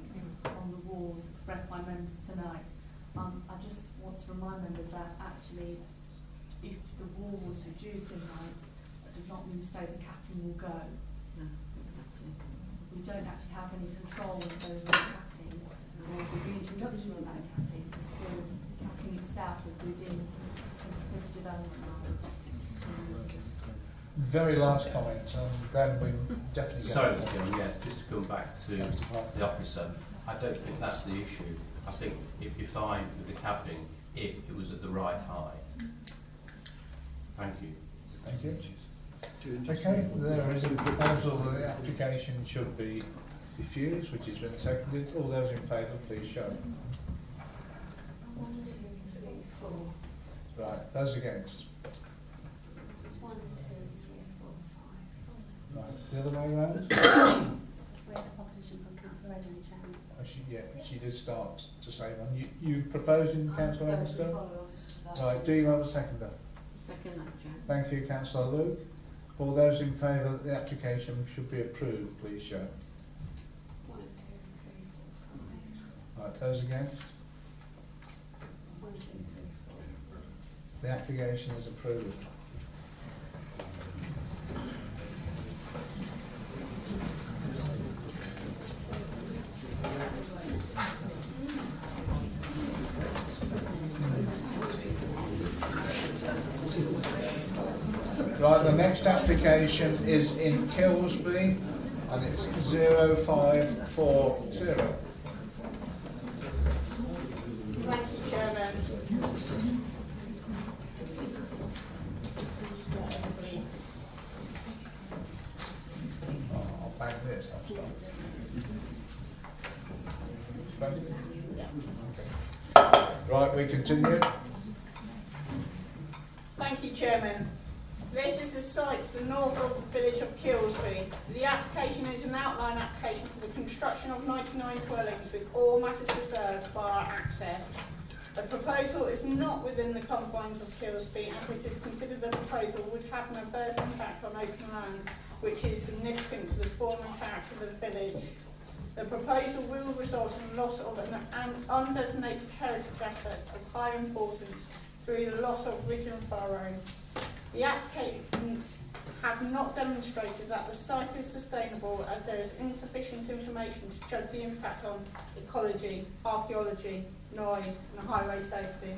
on the walls expressed by members tonight. I just want to remind members that actually, if the wall was reduced in height, that does not mean to say the capping will go. No, exactly. We don't actually have any control over the capping or the reintroduction of that capping. The capping itself is within the development line. Very last comment, and then we definitely go. Sorry, yes, just to come back to the officer, I don't think that's the issue. I think it'd be fine with the capping if it was at the right height. Thank you. Thank you. Okay, there is a proposal that the application should be refused, which has been seconded. All those in favour, please show. 1, 2, 3, 4. Right, those against. 1, 2, 3, 4, 5. Right, the other way around. We have a proposition from Councillor Edmund, Chairman. She did start to say one. You proposing, Councillor Edmund? Right, do you have a seconder? Second that, Chairman. Thank you, Councillor Luke. All those in favour that the application should be approved, please show. 1, 2, 3, 4, 5. Right, those against? 1, 2, 3, 4. The application is approved. Right, the next application is in Kilsby and it's 0540. Thank you, Chairman. I'll bag this, that's fine. Right, we continue. Thank you, Chairman. This is the site to the north of the village of Kilsby. The application is an outline application for the construction of 99 dwellings with all matters reserved bar access. The proposal is not within the confines of Kilsby and it is considered the proposal would have an adverse impact on open land, which is significant to the form and character of the village. The proposal will result in loss of an undesignated heritage assets of high importance through the loss of ridge and furrow. The applicant have not demonstrated that the site is sustainable, as there is insufficient information to judge the impact on ecology, archaeology, noise and highway safety.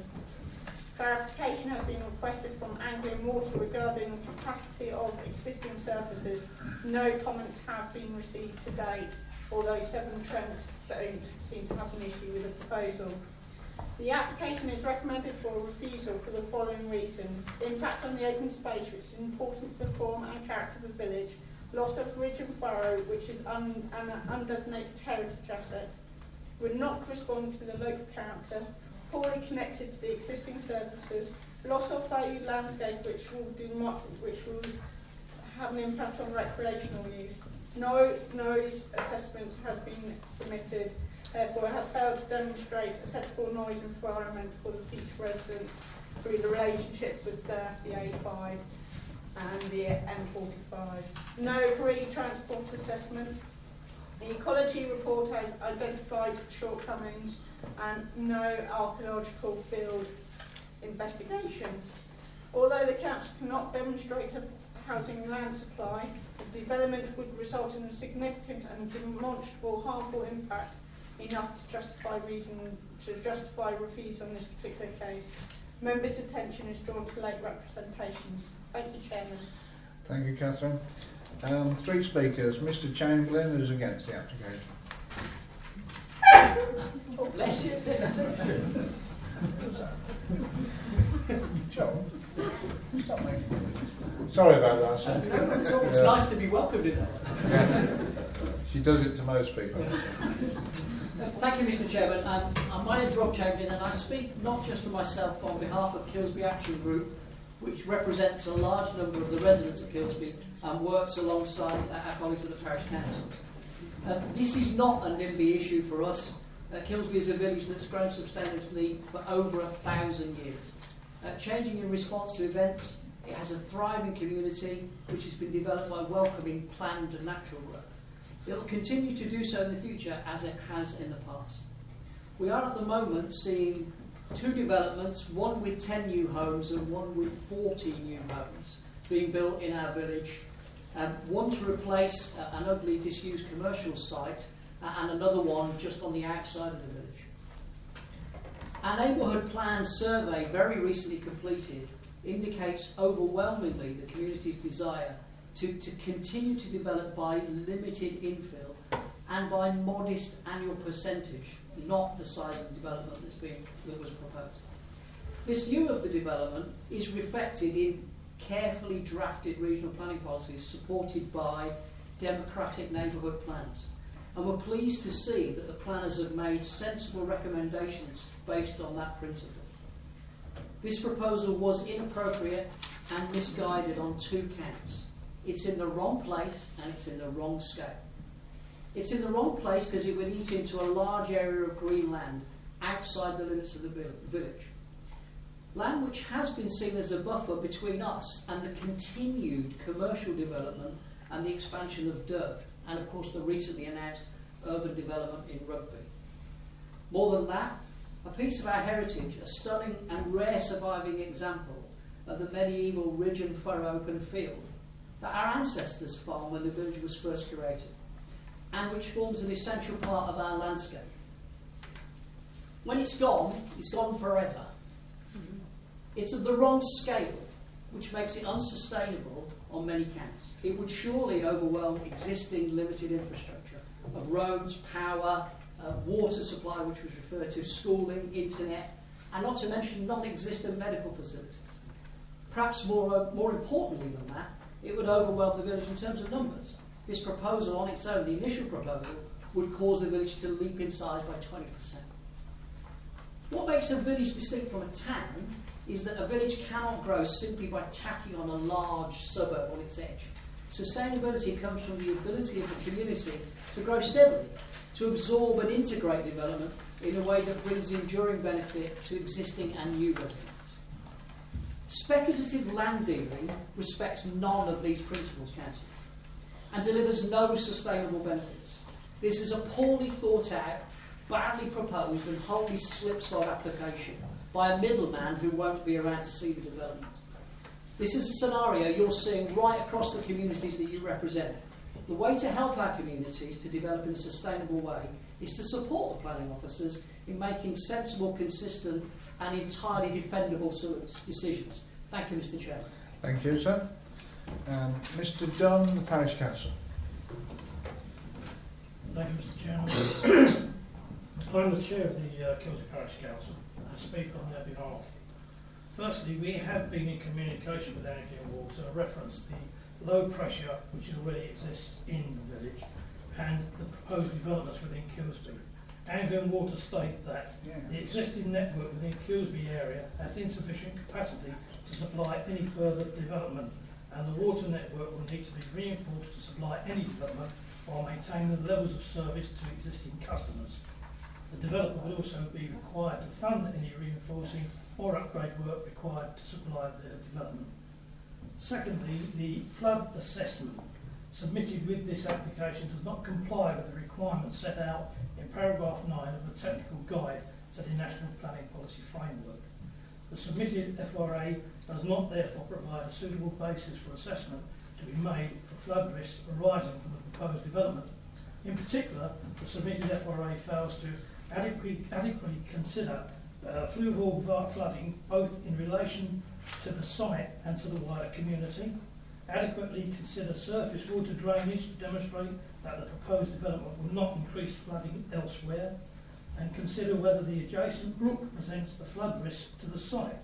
Clarification has been requested from Anglian Water regarding the capacity of existing surfaces. No comments have been received to date, although Severn Trent don't seem to have an issue with the proposal. The application is recommended for refusal for the following reasons: impact on the open space, which is important to the form and character of the village; loss of ridge and furrow, which is an undesignated heritage asset; would not correspond to the local character; poorly connected to the existing services; loss of valued landscape, which will have an impact on recreational use. No noise assessment has been submitted. Therefore, has failed to demonstrate acceptable noise environment for the future residents through the relationship with the A5 and the M45. No agreed transport assessment. The ecology report has identified shortcomings, and no archaeological field investigation. Although the council cannot demonstrate a housing land supply, the development would result in a significant and demonstrable harmful impact enough to justify refuse on this particular case. Members' attention is drawn to late representations. Thank you, Chairman. Thank you, Catherine. 3 speakers. Mr. Chamberlain, who's against the application. Oh, bless you. John, stop making it. Sorry about that, sir. No, it's always nice to be welcomed in that. She does it to most people. Thank you, Mr. Chairman. My name is Rob Chamberlain, and I speak not just for myself, but on behalf of Kilsby Action Group, which represents a large number of the residents of Kilsby and works alongside our colleagues at the Parish Council. This is not a NIMBY issue for us. Kilsby is a village that's grown substantially for over 1,000 years. Changing in response to events, it has a thriving community which has been developed by welcoming planned and natural growth. It will continue to do so in the future as it has in the past. We are at the moment seeing 2 developments, one with 10 new homes and one with 40 new homes being built in our village. One to replace an ugly disused commercial site and another one just on the outside of the village. Our neighbourhood plan survey, very recently completed, indicates overwhelmingly the community's desire to continue to develop by limited infill and by modest annual percentage, not the size of the development that was proposed. This view of the development is reflected in carefully drafted regional planning policies supported by democratic neighbourhood plans. And we're pleased to see that the planners have made sensible recommendations based on that principle. This proposal was inappropriate and misguided on 2 counts. It's in the wrong place and it's in the wrong scale. It's in the wrong place because it would eat into a large area of green land outside the limits of the village. Land which has been seen as a buffer between us and the continued commercial development and the expansion of Derv, and of course the recently announced urban development in Rugby. More than that, a piece of our heritage, a stunning and rare surviving example of the medieval ridge and furrow open field that our ancestors farmed when the village was first created, and which forms an essential part of our landscape. When it's gone forever. It's of the wrong scale, which makes it unsustainable on many counts. It would surely overwhelm existing limited infrastructure of roads, power, water supply, which was referred to, schooling, internet, and not to mention non-existent medical facilities. Perhaps more importantly than that, it would overwhelm the village in terms of numbers. This proposal on its own, the initial proposal, would cause the village to leap in size by 20%. What makes a village distinct from a town is that a village cannot grow simply by tacking on a large suburb on its edge. Sustainability comes from the ability of the community to grow steadily, to absorb and integrate development in a way that brings enduring benefit to existing and new residents. Speculative land dealing respects none of these principles, councillors, and delivers no sustainable benefits. This is a poorly thought out, badly proposed and wholly slipshod application by a middleman who won't be around to see the development. This is a scenario you're seeing right across the communities that you represent. The way to help our communities to develop in a sustainable way is to support the planning officers in making sensible, consistent and entirely defendable sort of decisions. Thank you, Mr. Chairman. Thank you, sir. Mr. Dunn, the Parish Council. Thank you, Mr. Chairman. I'm the chair of the Kilsby Parish Council. I speak on their behalf. Firstly, we have been in communication with Energy and Water, reference the low pressure which already exists in the village and the proposed developments within Kilsby. Energy and Water state that the existing network within Kilsby area has insufficient capacity to supply any further development, and the water network will need to be reinforced to supply any development while maintaining the levels of service to existing customers. The developer will also be required to fund any reinforcing or upgrade work required to supply the development. Secondly, the flood assessment submitted with this application does not comply with the requirements set out in paragraph 9 of the technical guide to the National Planning Policy Framework. The submitted FRA does not therefore provide a suitable basis for assessment to be made for flood risks arising from the proposed development. In particular, the submitted FRA fails to adequately consider fluvial flooding both in relation to the site and to the wider community, adequately consider surface water drainage to demonstrate that the proposed development will not increase flooding elsewhere, and consider whether the adjacent brook presents a flood risk to the site.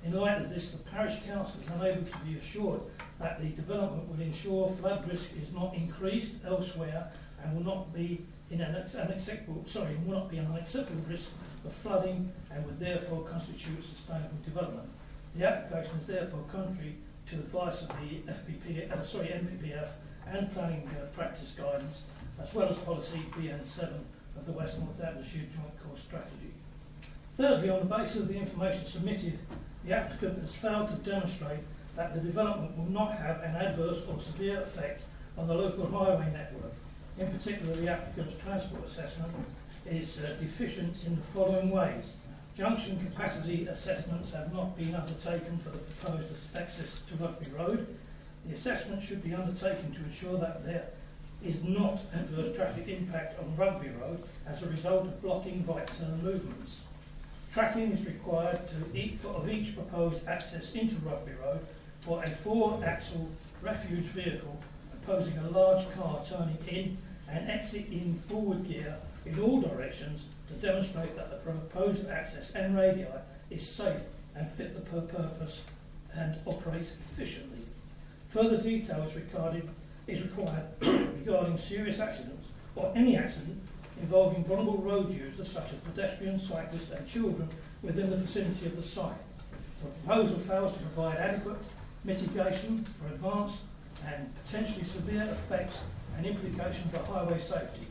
In light of this, the Parish Council is unable to be assured that the development will ensure flood risk is not increased elsewhere and will not be an unacceptable risk of flooding and would therefore constitute sustainable development. The application is therefore contrary to advice of the NPPF and planning practice guidance, as well as policy BN7 of the West Northamptonshire Joint Course Strategy. Thirdly, on the basis of the information submitted, the applicant has failed to demonstrate that the development will not have an adverse or severe effect on the local highway network. In particular, the applicant's transport assessment is deficient in the following ways. Junction capacity assessments have not been undertaken for the proposed access to Rugby Road. The assessment should be undertaken to ensure that there is not adverse traffic impact on Rugby Road as a result of blocking right-turn movements. Tracking is required of each proposed access into Rugby Road for a 4-axle refuge vehicle opposing a large car turning in and exiting forward gear in all directions to demonstrate that the proposed access and radii is safe and fit for purpose and operates efficiently. Further detail is required regarding serious accidents or any accident involving vulnerable road users such as pedestrians, cyclists and children within the vicinity of the site. The proposal fails to provide adequate mitigation for advanced and potentially severe effects and implications for highway safety.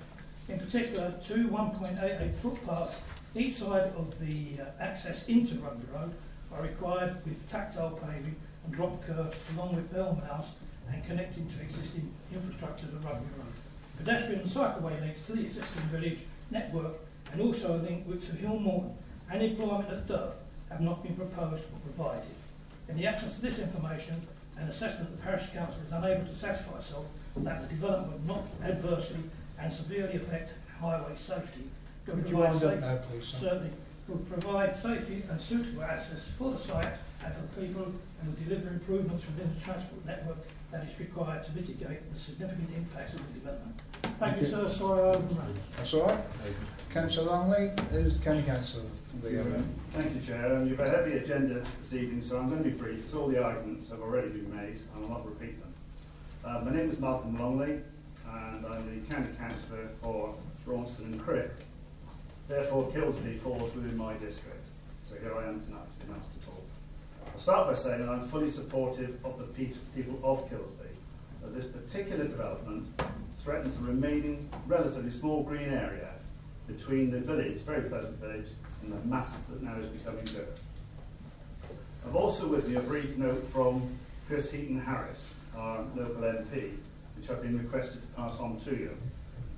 In particular, 2 1.88 footpaths each side of the access into Rugby Road are required with tactile paving and drop curves along with bell mounds and connecting to existing infrastructure to Rugby Road. Pedestrian and cycleway links to the existing village network and also a link to Hill Morton and employment at Dove have not been proposed or provided. In the absence of this information, an assessment of the Parish Council is unable to satisfy itself that the development will not adversely and severely affect highway safety. Certainly will provide safety and suitable access for the site and for the people and will deliver improvements within the transport network that is required to mitigate the significant impacts of the development. Thank you, sir. Sorry I overran. That's all right. Councillor Longley, who's the County Council? Thank you, Chair. You've a heavy agenda this evening, so I'm going to be brief, as all the arguments have already been made, and I'll not repeat them. My name is Malcolm Longley, and I'm the County Councillor for Braunston and Crick. Therefore, Kilsby falls within my district. So here I am tonight, being asked to talk. I'll start by saying that I'm fully supportive of the people of Kilsby, as this particular development threatens the remaining relatively small green area between the village, very pleasant village, and the mass that now is becoming dirt. I've also with me a brief note from Chris Heaton-Harris, our local MP, which I've been requested to pass on to you.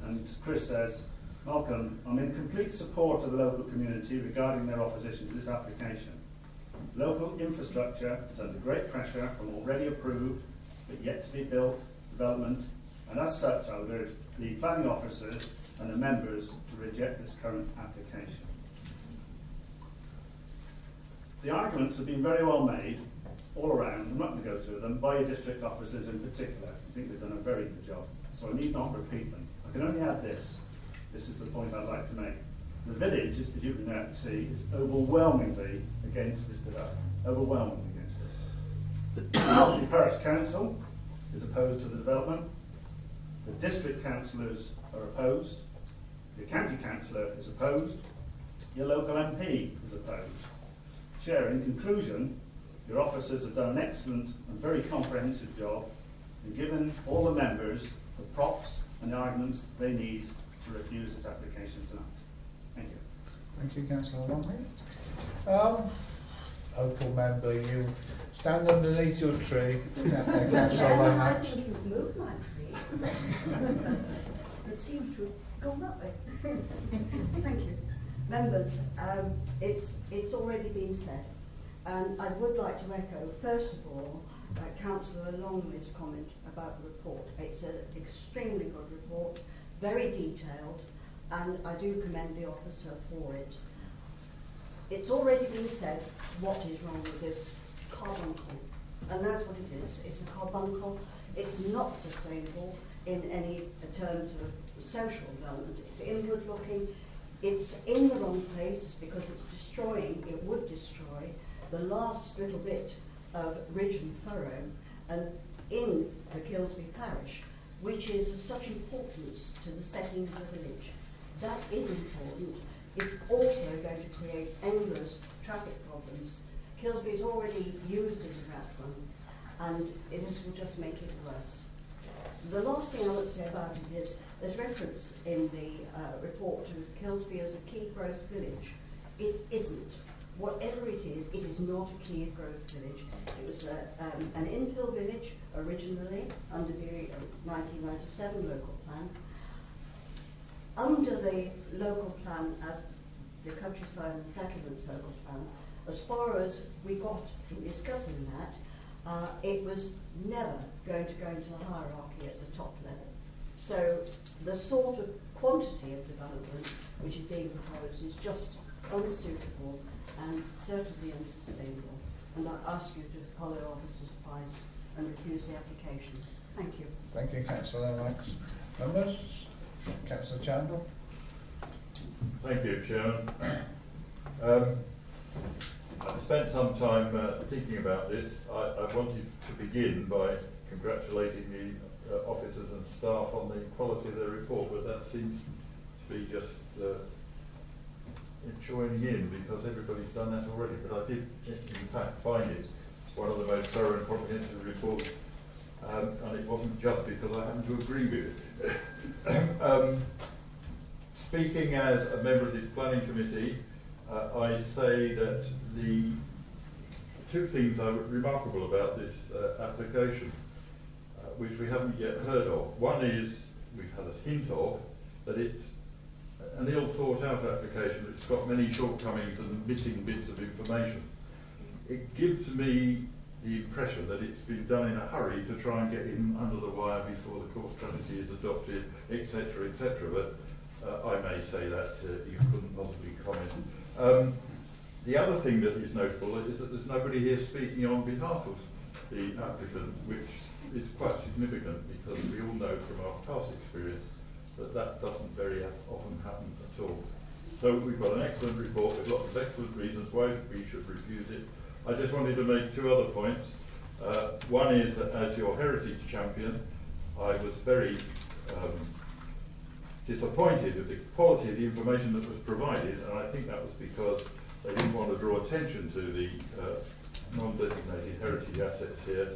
And Chris says, Malcolm, I'm in complete support of the local community regarding their opposition to this application. Local infrastructure is under great pressure from already approved but yet to be built development, and as such I would urge the planning officers and the members to reject this current application. The arguments have been very well made all around. I'm not going to go through them, by your district officers in particular. I think they've done a very good job, so I need not repeat them. I can only add this. This is the point I'd like to make. The village, as you can now see, is overwhelmingly against this development. Overwhelmingly against it. The parish council is opposed to the development. The district councillors are opposed. The county councillor is opposed. Your local MP is opposed. Chair, in conclusion, your officers have done an excellent and very comprehensive job and given all the members the props and the arguments they need to refuse this application tonight. Thank you. Thank you, Councillor Longley. Local member, you stand underneath your tree. Councillor Longley. I think you've moved my tree. It seems to have gone that way. Thank you. Members, it's already been said, and I would like to echo, first of all, Councillor Longley's comment about the report. It's an extremely good report, very detailed, and I do commend the officer for it. It's already been said what is wrong with this carbuncle, and that's what it is. It's a carbuncle. It's not sustainable in any terms of social development. It's inward looking. It's in the wrong place because it's destroying, it would destroy the last little bit of ridge and furrow and in the Kilsby parish, which is of such importance to the setting of the village. That is important. It's also going to create endless traffic problems. Kilsby is already used as a rat run, and this will just make it worse. The last thing I want to say about it is there's reference in the report to Kilsby as a key growth village. It isn't. Whatever it is not a key growth village. It was an infill village originally under the 1997 local plan. Under the local plan at the Countryside and Settlements local plan, as far as we got in discussing that, it was never going to go into the hierarchy at the top level. So the sort of quantity of development which is being proposed is just unsuitable and certainly unsustainable. And I ask you to follow officer's advice and refuse the application. Thank you. Thank you, Councillor Lennox. Members? Councillor Chandler. Thank you, Chairman. I spent some time thinking about this. I wanted to begin by congratulating the officers and staff on the quality of their report, but that seems to be just joining in because everybody's done that already. But I did, in fact, find it one of the most thorough and comprehensive reports, and it wasn't just because I happen to agree with it. Speaking as a member of this planning committee, I say that the two things are remarkable about this application, which we haven't yet heard of. One is, we've had a hint of, that it's an ill thought out application that's got many shortcomings and missing bits of information. It gives me the impression that it's been done in a hurry to try and get in under the wire before the core strategy is adopted, etc., etc. But I may say that you couldn't possibly comment. The other thing that is notable is that there's nobody here speaking on behalf of the applicant, which is quite significant because we all know from our past experience that that doesn't very often happen at all. So we've got an excellent report with lots of excellent reasons why we should refuse it. I just wanted to make two other points. One is that as your heritage champion, I was very disappointed with the quality of the information that was provided, and I think that was because they didn't want to draw attention to the non-designated heritage assets here,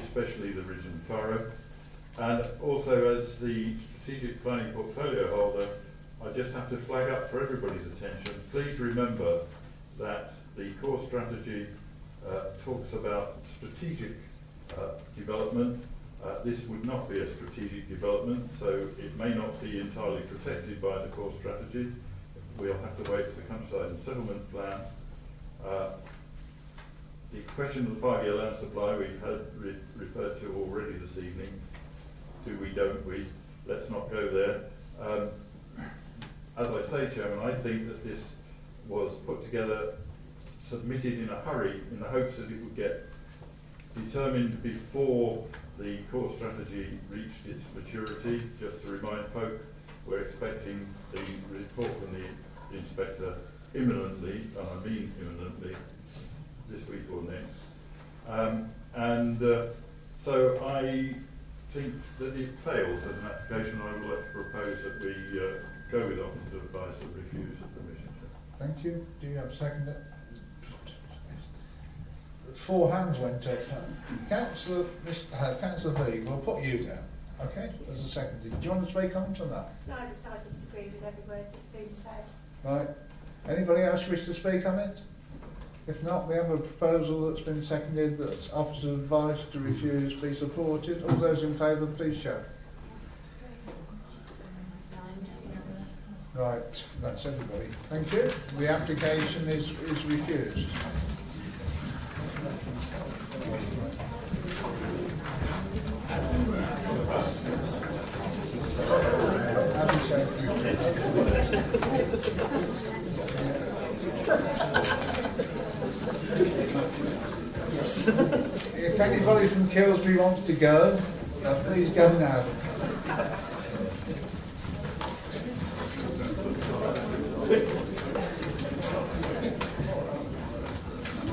especially the ridge and furrow. And also, as the strategic planning portfolio holder, I just have to flag up for everybody's attention. Please remember that the core strategy talks about strategic development. This would not be a strategic development, so it may not be entirely protected by the core strategy. We'll have to wait for the Countryside and Settlement Plan. question of the 5-year land supply we've had referred to already this evening. Do we, don't we? Let's not go there. As I say, Chairman, I think that this was put together, submitted in a hurry, in the hopes that it would get determined before the core strategy reached its maturity. Just to remind folk, we're expecting the report from the inspector imminently, and I mean imminently, this week or next. So I think that it fails as an application. I would like to propose that we go with officer advice and refuse the permission. Thank you. Do you have a second? 4 hands went up. Councillor League, we'll put you down. Okay, as a second. Do you want to speak on to that? No, I disagree with every word that's been said. Right. Anybody else wish to speak on it? If not, we have a proposal that's been seconded that officer's advice to refuse be supported. All those in favour, please show. Right, that's everybody. Thank you. The application is refused. If anybody from Kilsby wants to go, please go now.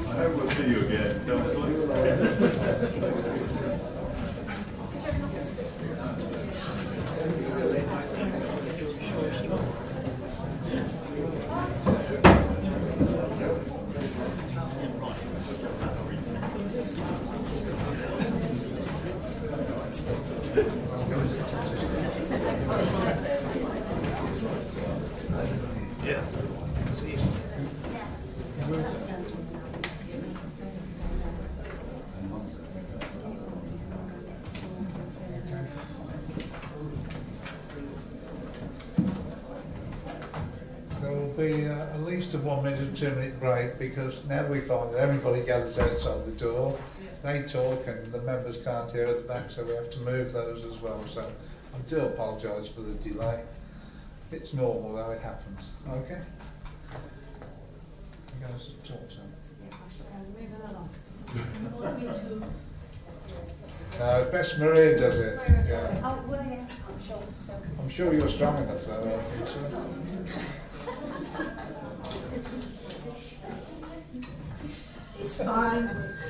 I hope we'll see you again, Councillor. Yes. There will be at least a 1 minute or 2 minute break, because now we find that everybody gathers outside the door, they talk and the members can't hear at the back, so we have to move those as well. So I do apologise for the delay. It's normal though, it happens. Okay? You guys talk to them. Best Maria does it. Yeah. Oh, well, yeah, I'm sure so. I'm sure you're strong enough though, I think so. It's fine.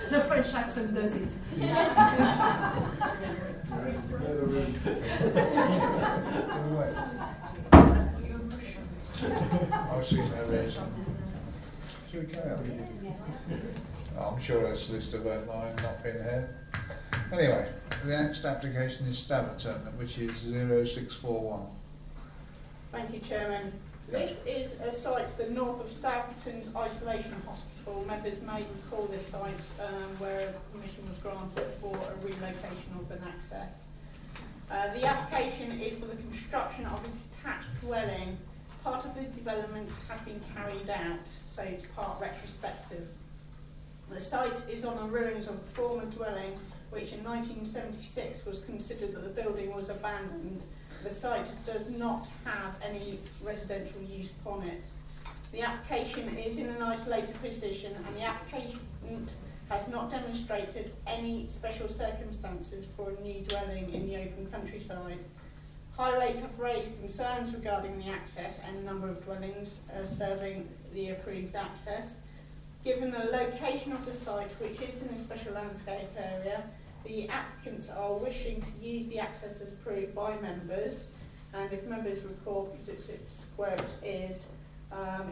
The French accent does it. I've seen no reason. Should we carry on? I'm sure our solicitor won't mind not being here. Anyway, the next application is Daventry, which is 0641. Thank you, Chairman. This is a site to the north of Staverton's Isolation Hospital. Members may recall this site where permission was granted for a relocation of an access. The application is for the construction of a detached dwelling. Part of the development has been carried out, so it's part retrospective. The site is on the ruins of a former dwelling which in 1976 was considered that the building was abandoned. The site does not have any residential use upon it. The application is in an isolated position, and the applicant has not demonstrated any special circumstances for a new dwelling in the open countryside. Highways have raised concerns regarding the access and number of dwellings serving the approved access. Given the location of the site, which is in a special landscape area, the applicants are wishing to use the access as approved by members, and if members recall, because it's where it is,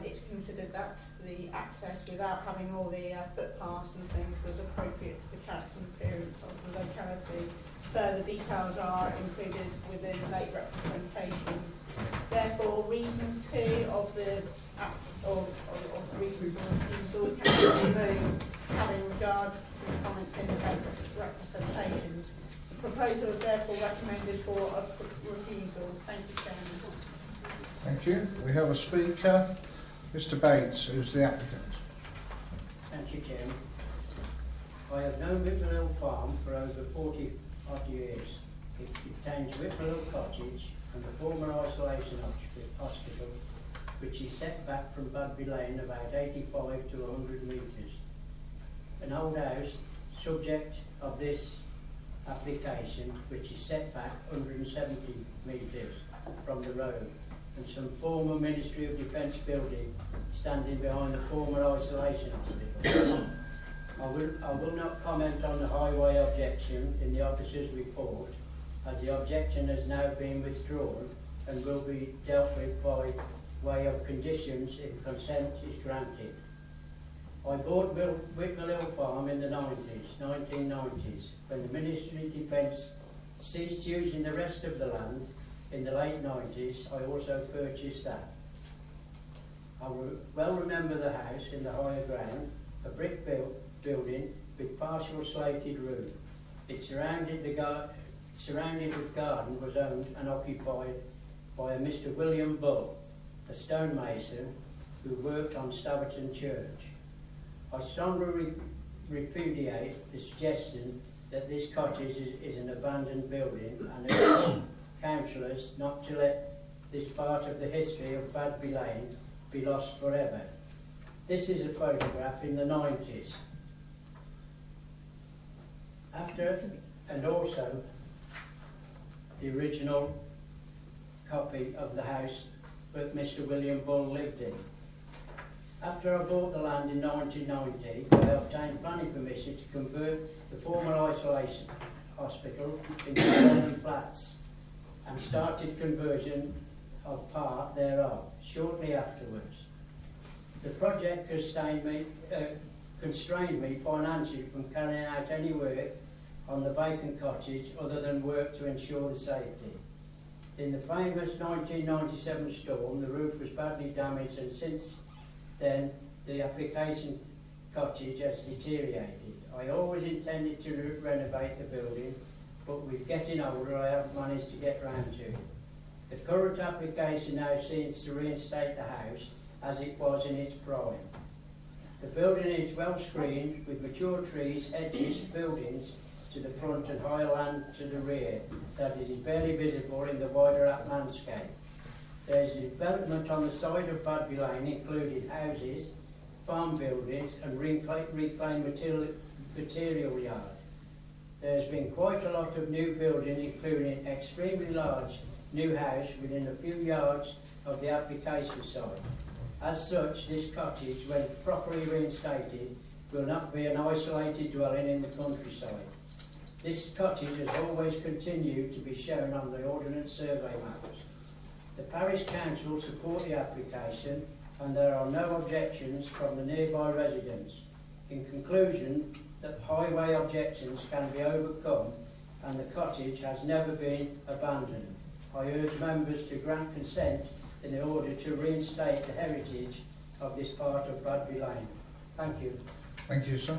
it's considered that the access without having all the footpaths and things was appropriate to the character and appearance of the locality. Further details are included within the late representation. Therefore, reason 2 of the reason for refusal can be removed, having regard to the comments in the late representations. The proposal is therefore recommended for a refusal. Thank you, Chairman. Thank you. We have a speaker, Mr. Bates, who's the applicant. Thank you, Chairman. I have known Whitwell Hill Farm for over 40 odd years. It contains Whitwell Hill Cottage and the former isolation hospital, which is set back from Budby Lane about 85 to 100 metres. An old house, subject of this application, which is set back 170 metres from the road, and some former Ministry of Defence building standing behind the former isolation hospital. I will not comment on the highway objection in the officer's report, as the objection has now been withdrawn and will be dealt with by way of conditions if consent is granted. I bought Whitwell Hill Farm in the 1990s, when the Ministry of Defence ceased using the rest of the land in the late 90s. I also purchased that. I well remember the house in the higher ground, a brick building with partial slated roof. It surrounded with garden, was owned and occupied by a Mr. William Bull, a stonemason who worked on Staverton Church. I strongly repudiate the suggestion that this cottage is an abandoned building and urge councillors not to let this part of the history of Budby Lane be lost forever. This is a photograph in the 90s. And also the original copy of the house that Mr. William Bull lived in. After I bought the land in 1990, I obtained planning permission to convert the former isolation hospital into modern flats and started conversion of part thereof shortly afterwards. The project constrained me financially from carrying out any work on the vacant cottage other than work to ensure the safety. In the famous 1997 storm, the roof was badly damaged, and since then the application cottage has deteriorated. I always intended to renovate the building, but with getting older I haven't managed to get round to it. The current application now seems to reinstate the house as it was in its prime. The building is well screened with mature trees, hedges, buildings to the front and higher land to the rear, so that it is barely visible in the wider landscape. There is development on the side of Budby Lane, including houses, farm buildings and reclaimed material yard. There has been quite a lot of new buildings, including an extremely large new house within a few yards of the application site. As such, this cottage, when properly reinstated, will not be an isolated dwelling in the countryside. This cottage has always continued to be shown on the Ordnance Survey maps. The Parish Council support the application and there are no objections from the nearby residents. In conclusion, that highway objections can be overcome and the cottage has never been abandoned. I urge members to grant consent in order to reinstate the heritage of this part of Budby Lane. Thank you. Thank you, sir.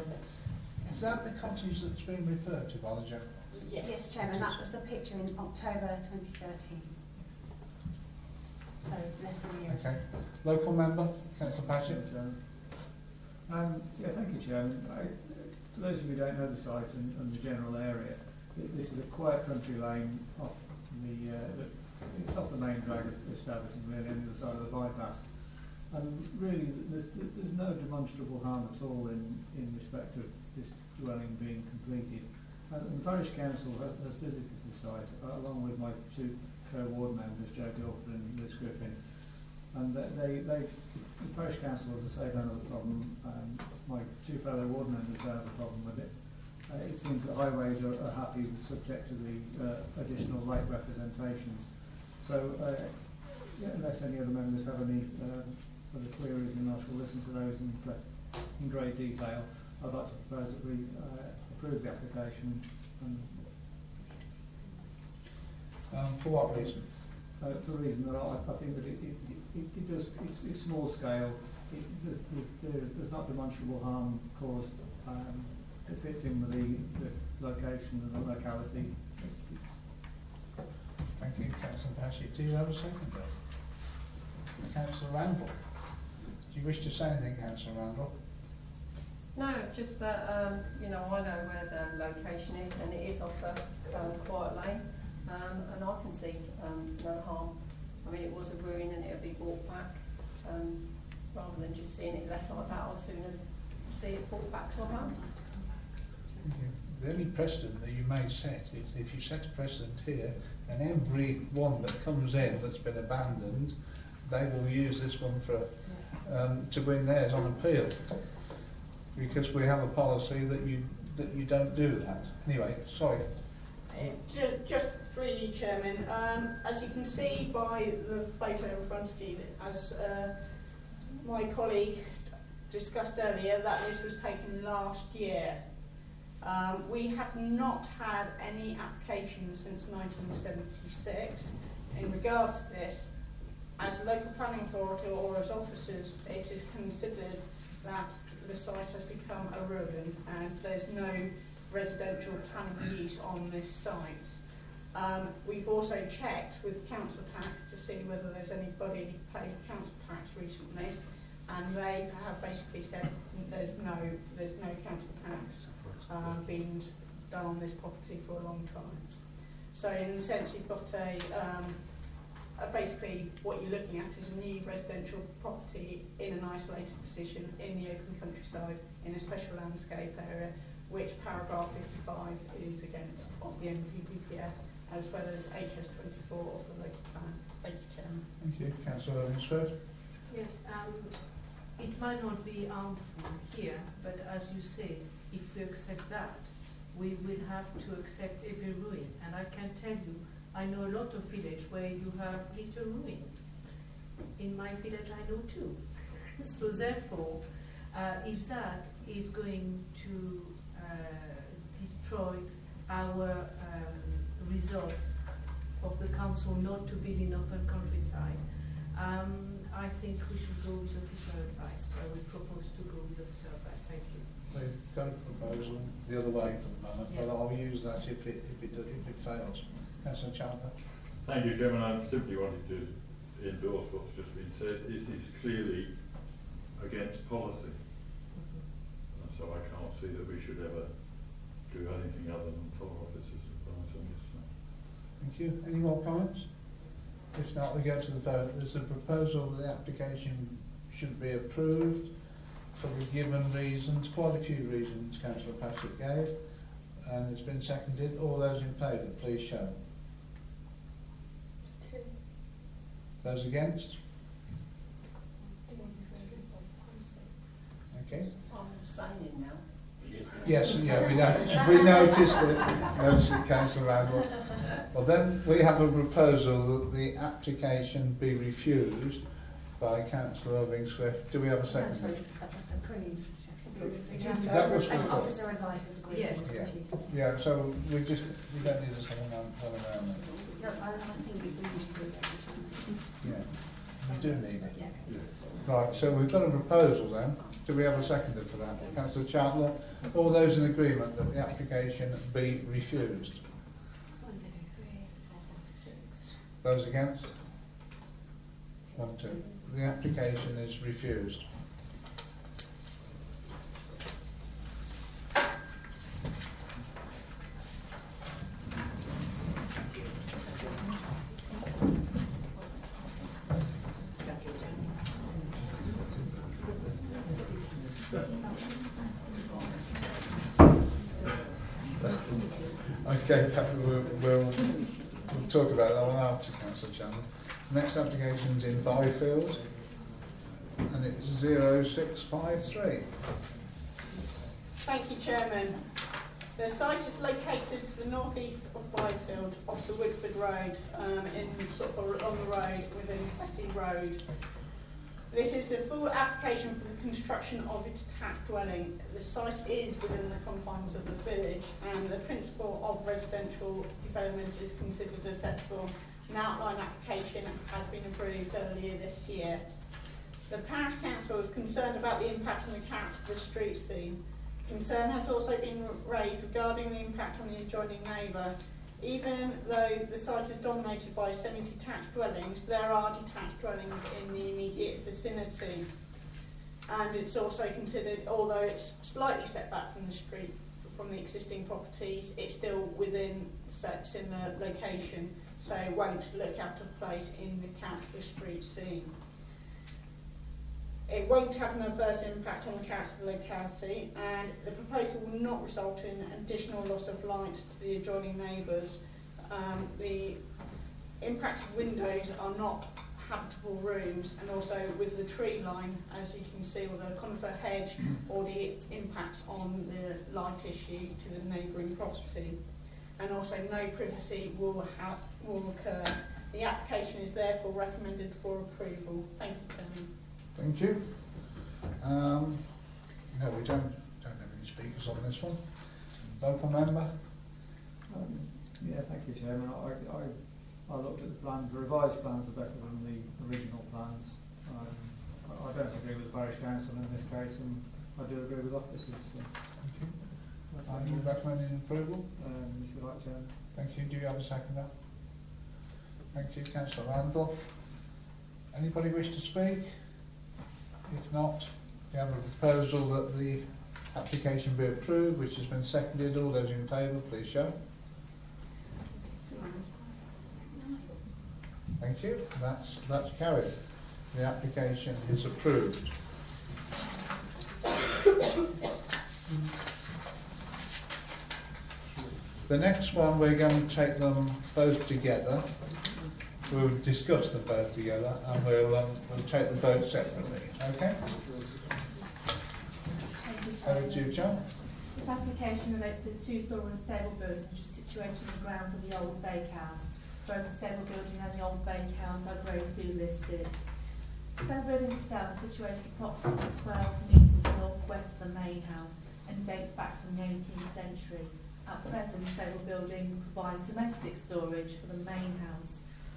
Is that the cottage that's been referred to by the gentleman? Yes, Chairman, that was the picture in October 2013. So less than a year. Okay. Local member, Councillor Patchett. Yeah, thank you, Chairman. For those of you who don't know the site and the general area, this is a quiet country lane off it's off the main drag of Staverton, really, on the other side of the bypass. And really, there's no demonstrable harm at all in respect of this dwelling being completed. And the Parish Council has visited the site, along with my two co-ward members, Joe Guilford and Liz Griffin. And the Parish Council, as I say, don't have a problem. My two fellow ward members don't have a problem with it. It seems that highways are happy, subject to the additional light representations. So, unless any other members have any other queries, and I shall listen to those in great detail, I'd like to propose that we approve the application. For what reason? For the reason that I think that it does, it's small scale, there's not demonstrable harm caused. It fits in with the location and the locality. Thank you, Councillor Patchett. Do you have a second? Councillor Randall. Do you wish to say anything, Councillor Randall? No, just that, I know where the location is, and it is off a quiet lane, and I can see no harm. I mean, it was a ruin and it'll be brought back. Rather than just seeing it left like that, I'd sooner see it brought back to a home. The only precedent that you may set is if you set a precedent here, and every one that comes in that's been abandoned, they will use this one for to win theirs on appeal, because we have a policy that you don't do that. Anyway, sorry. Just through Chairman, as you can see by the photo in front of you, as my colleague discussed earlier, that this was taken last year. We have not had any applications since 1976 in regards to this. As a local planning authority or as officers, it is considered that the site has become a ruin and there's no residential planning use on this site. We've also checked with council tax to see whether there's anybody paid council tax recently, and they have basically said there's no council tax being done on this property for a long time. So in a sense, you've got basically what you're looking at is a new residential property in an isolated position in the open countryside in a special landscape area, which paragraph 55 is against on the NPPF as well as HS24 of the local plan. Thank you, Chairman. Thank you. Councillor Swift. Yes, it might not be harmful here, but as you say, if we accept that, we will have to accept every ruin. And I can tell you, I know a lot of villages where you have little ruin. In my village, I know too. So therefore, if that is going to destroy our resolve of the council not to build in open countryside, I think we should go with officer advice. So I would propose to go with officer advice. Thank you. We've got a proposal the other way for the moment, but I'll use that if it fails. Councillor Chandler. Thank you, Chairman. I simply wanted to endorse what's just been said. It is clearly against policy, and so I can't see that we should ever do anything other than follow officers' advice on this. Thank you. Any more comments? If not, we go to the vote. There's a proposal that the application should be approved for the given reasons, quite a few reasons Councillor Patrick gave, and it's been seconded. All those in favour, please show. 2. Those against? Okay. I'm abstaining now. Yes, yeah, we noticed it, Councillor Randall. Well, then we have a proposal that the application be refused by Councillor Irving Swift. Do we have a second? That was approved. That was and for officer advice is agreed. Yes. Yeah, so we don't need a second one around that. No, I think we need to do that. Yeah, we do need it. Right, so we've got a proposal then. Do we have a seconder for that? Councillor Chandler, all those in agreement that the application be refused? 1, 2, 3, 4, 5, 6. Those against? 1, 2. The application is refused. Okay, we'll talk about that one after, Councillor Chandler. Next application is in Byfield, and it's 0653. Thank you, Chairman. The site is located to the northeast of Byfield, off the Woodford Road, on the road within Plessy Road. This is a full application for the construction of a detached dwelling. The site is within the confines of the village, and the principle of residential development is considered acceptable. An outline application has been approved earlier this year. The parish council is concerned about the impact on the character of the street scene. Concern has also been raised regarding the impact on the adjoining neighbour. Even though the site is dominated by semi-detached dwellings, there are detached dwellings in the immediate vicinity. and it's also considered, although it's slightly set back from the street, from the existing properties, it's still within similar location, so it won't look out of place in the council street scene. It won't have an adverse impact on the character of the locality, and the proposal will not result in additional loss of light to the adjoining neighbours. The impacted windows are not habitable rooms, and also with the tree line, as you can see, or the conifer hedge, already impacts on the light issue to the neighbouring property. And also no privacy will occur. The application is therefore recommended for approval. Thank you, Chairman. Thank you. No, we don't have any speakers on this one. Local member? Yeah, thank you, Chairman. I looked at the plans. The revised plans are better than the original plans. I don't agree with the parish council in this case, and I do agree with officers. So. Thank you. Are you recommending approval? If you like, Chairman. Thank you. Do you have a seconder? Thank you, Councillor Randall. Anybody wish to speak? If not, we have a proposal that the application be approved, which has been seconded. All those in favour, please show. Thank you. That's carried. The application is approved. The next one, we're going to take them both together. We'll discuss them both together, and we'll take them both separately. Okay? Over to you, John. This application relates to a two-storey stable building which is situated on the grounds of the old bakehouse. Both the stable building and the old bakehouse are Grade 2 listed. The stable building itself is situated approximately 12 metres northwest of the main house and dates back from the 18th century. At present, the stable building provides domestic storage for the main house.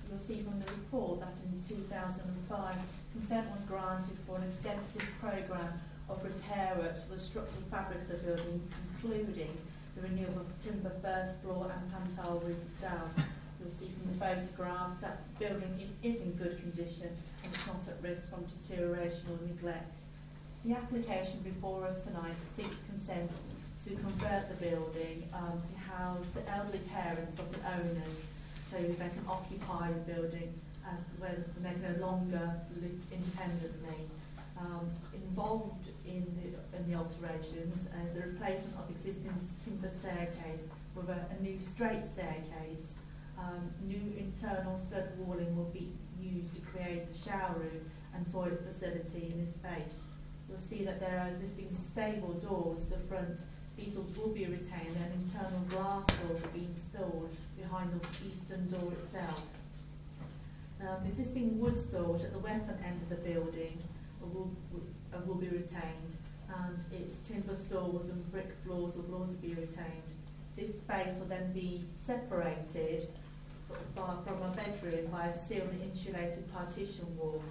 You'll see from the report that in 2005, consent was granted for an extensive programme of repair works for the structural fabric of the building, including the renewal of timber first floor and pantile roof down. You'll see from the photographs that the building is in good condition and is not at risk from deterioration or neglect. The application before us tonight seeks consent to convert the building to house the elderly parents of the owners, so they can occupy the building as when they can no longer live independently. Involved in the alterations is the replacement of existing timber staircase with a new straight staircase. New internal stud walling will be used to create a shower room and toilet facility in this space. You'll see that there are existing stable doors to the front. These will be retained, and internal glass doors will be installed behind the eastern door itself. The existing wood storage at the western end of the building will be retained, and its timber stores and brick floors will also be retained. This space will then be separated from a bedroom by a sealed insulated partition wall.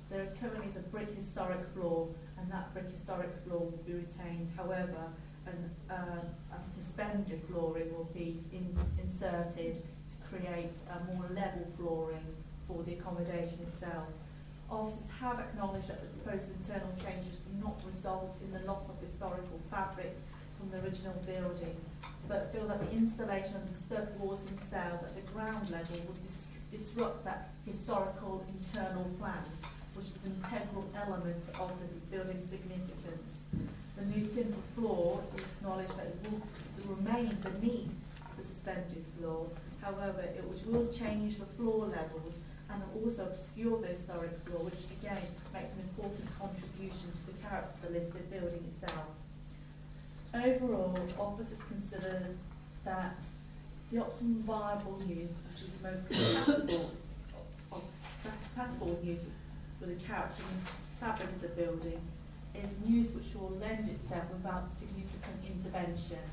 There currently is a brick historic floor, and that brick historic floor will be retained. However, a suspended flooring will be inserted to create a more level flooring for the accommodation itself. Officers have acknowledged that the proposed internal changes will not result in the loss of historical fabric from the original building, but feel that the installation of the stud walls themselves at the ground level would disrupt that historical internal plan, which is an integral element of the building's significance. The new timber floor is acknowledged that it will remain beneath the suspended floor. However, it will change the floor levels and also obscure the historic floor, which again makes an important contribution to the character of the listed building itself. Overall, officers consider that the optimum viable use, which is the most compatible use with the character and fabric of the building, is use which will lend itself without significant intervention.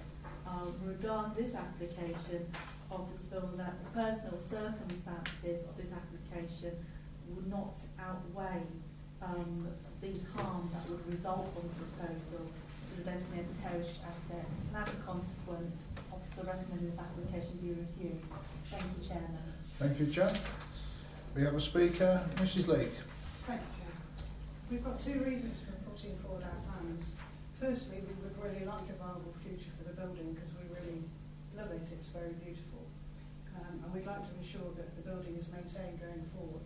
In regards to this application, officers feel that the personal circumstances of this application would not outweigh the harm that would result from the proposal to the designated heritage asset. And as a consequence, officer recommends this application be refused. Thank you, Chairman. Thank you, Chair. We have a speaker, Mrs. Leake. Thank you, Chair. We've got two reasons for putting forward our plans. Firstly, we would really like a viable future for the building because we really love it. It's very beautiful. And we'd like to ensure that the building is maintained going forward.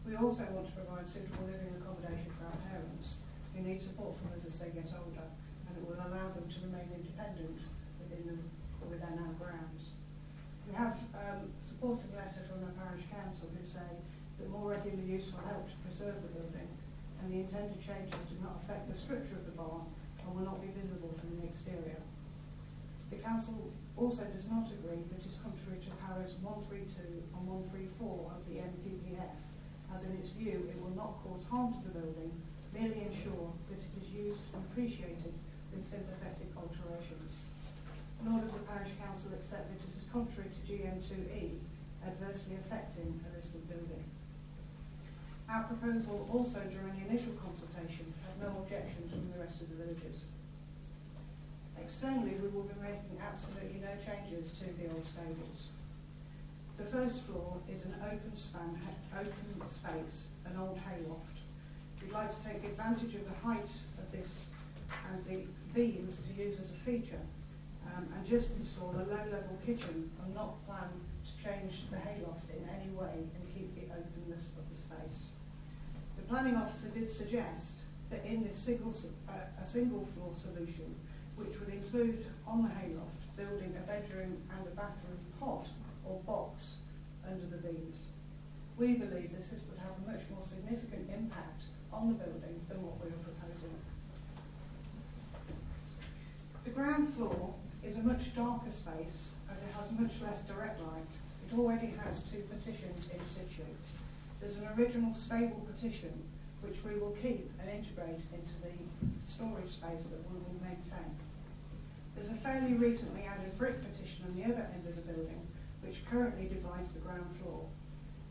We also want to provide suitable living accommodation for our parents who need support from us as they get older, and it will allow them to remain independent within our grounds. We have a supporting letter from the parish council who say that more regular use will help to preserve the building, and the intended changes do not affect the structure of the barn and will not be visible from the exterior. The council also does not agree that is contrary to paras 132 and 134 of the NPPF, as in its view it will not cause harm to the building, merely ensure that it is used and appreciated with sympathetic alterations. Nor does the parish council accept that it is contrary to GM2E, adversely affecting a listed building. Our proposal also during the initial consultation had no objections from the rest of the villagers. Externally, we will be making absolutely no changes to the old stables. The first floor is an open space, an old hayloft. We'd like to take advantage of the height of this and the beams to use as a feature, and just install a low-level kitchen and not plan to change the hayloft in any way and keep the openness of the space. The planning officer did suggest that in this a single floor solution, which would include on the hayloft building a bedroom and a bathroom pod or box under the beams. We believe this would have a much more significant impact on the building than what we are proposing. The ground floor is a much darker space as it has much less direct light. It already has 2 partitions in situ. There's an original stable partition which we will keep and integrate into the storage space that we will maintain. There's a fairly recently added brick partition on the other end of the building which currently divides the ground floor,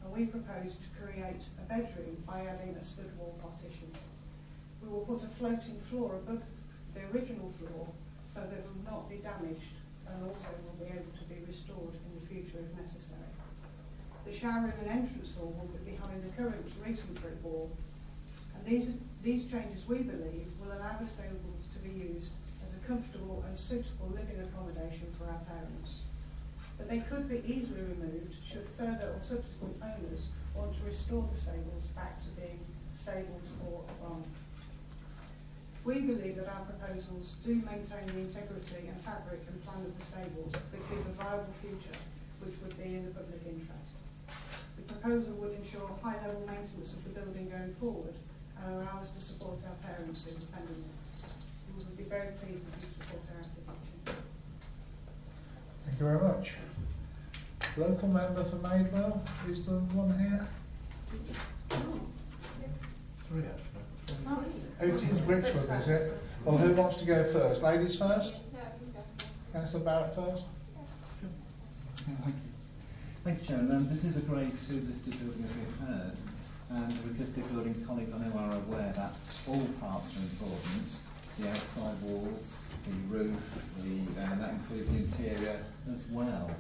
and we propose to create a bedroom by adding a stud wall partition. We will put a floating floor above the original floor so that it will not be damaged and also will be able to be restored in the future if necessary. The shower room and entrance hall will be behind the current recent brick wall, and these changes, we believe, will allow the stables to be used as a comfortable and suitable living accommodation for our parents. But they could be easily removed should further or subsequent owners want to restore the stables back to being stables or a barn. We believe that our proposals do maintain the integrity and fabric and plan of the stables, but give a viable future which would be in the public interest. The proposal would ensure high-level maintenance of the building going forward and allow us to support our parents independently. We would be very pleased if you support our application. Thank you very much. Local member for Maidwell, is there one here? 3 actually. Whichwood, is it? Well, who wants to go first? Ladies first? Councillor Barrett first? Thank you. Thank you, Chairman. This is a grade 2 listed building, as we've heard, and with listed buildings, colleagues I know are aware that all parts are important. The outside walls, the roof, and that includes the interior as well.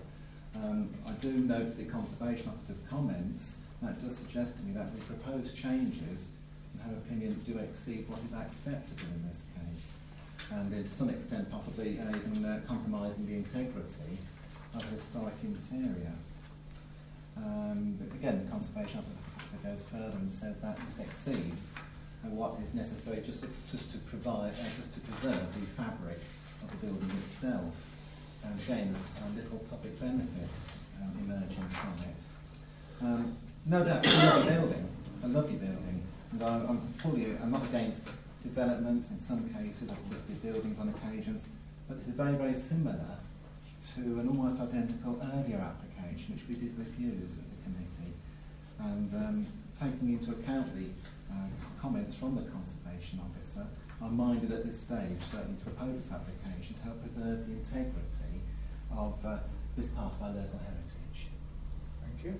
I do note the Conservation Officer's comments. That does suggest to me that the proposed changes, in her opinion, do exceed what is acceptable in this case, and to some extent possibly even compromising the integrity of a historic interior. Again, the Conservation Officer goes further and says that this exceeds what is necessary just to preserve the fabric of the building itself. And again, there's a little public benefit emerging from it. No doubt, it's a lovely building. It's a lovely building, and I'm not against development in some cases of listed buildings on occasions, but this is very, very similar to an almost identical earlier application which we did refuse as a committee. And taking into account the comments from the Conservation Officer, I'm minded at this stage certainly to propose this application to help preserve the integrity of this part of our local heritage. Thank you.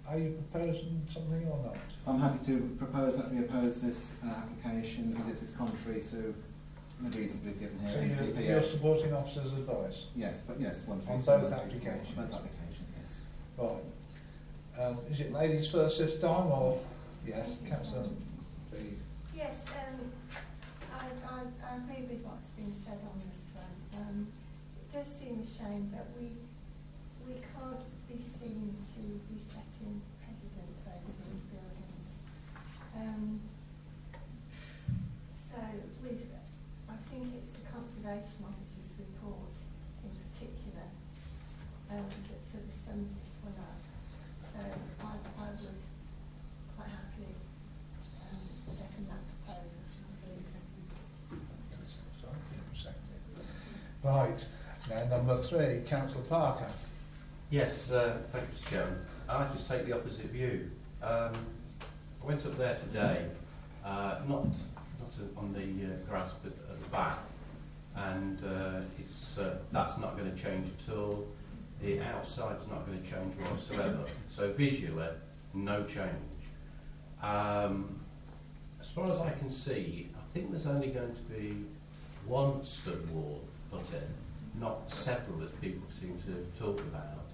Are you proposing something or not? I'm happy to propose that we oppose this application because it is contrary to the reasons we've given here. So you're supporting officer's advice? Yes, but yes, on both applications? Both applications, yes. Right. Is it ladies first this time, or yes, Councillor B? Yes, I agree with what's been said on this one. It does seem a shame that we can't be seen to be setting precedents over these buildings. So I think it's the Conservation Officer's report in particular that sort of sums this one up. So I would quite happily second that proposal. Right, now number 3, Councillor Parker. Yes, thank you, Mr. Chairman. I just take the opposite view. I went up there today, not on the grass but at the back, and that's not going to change at all. The outside's not going to change whatsoever. So visually, no change. As far as I can see, I think there's only going to be one stud wall put in, not several as people seem to talk about.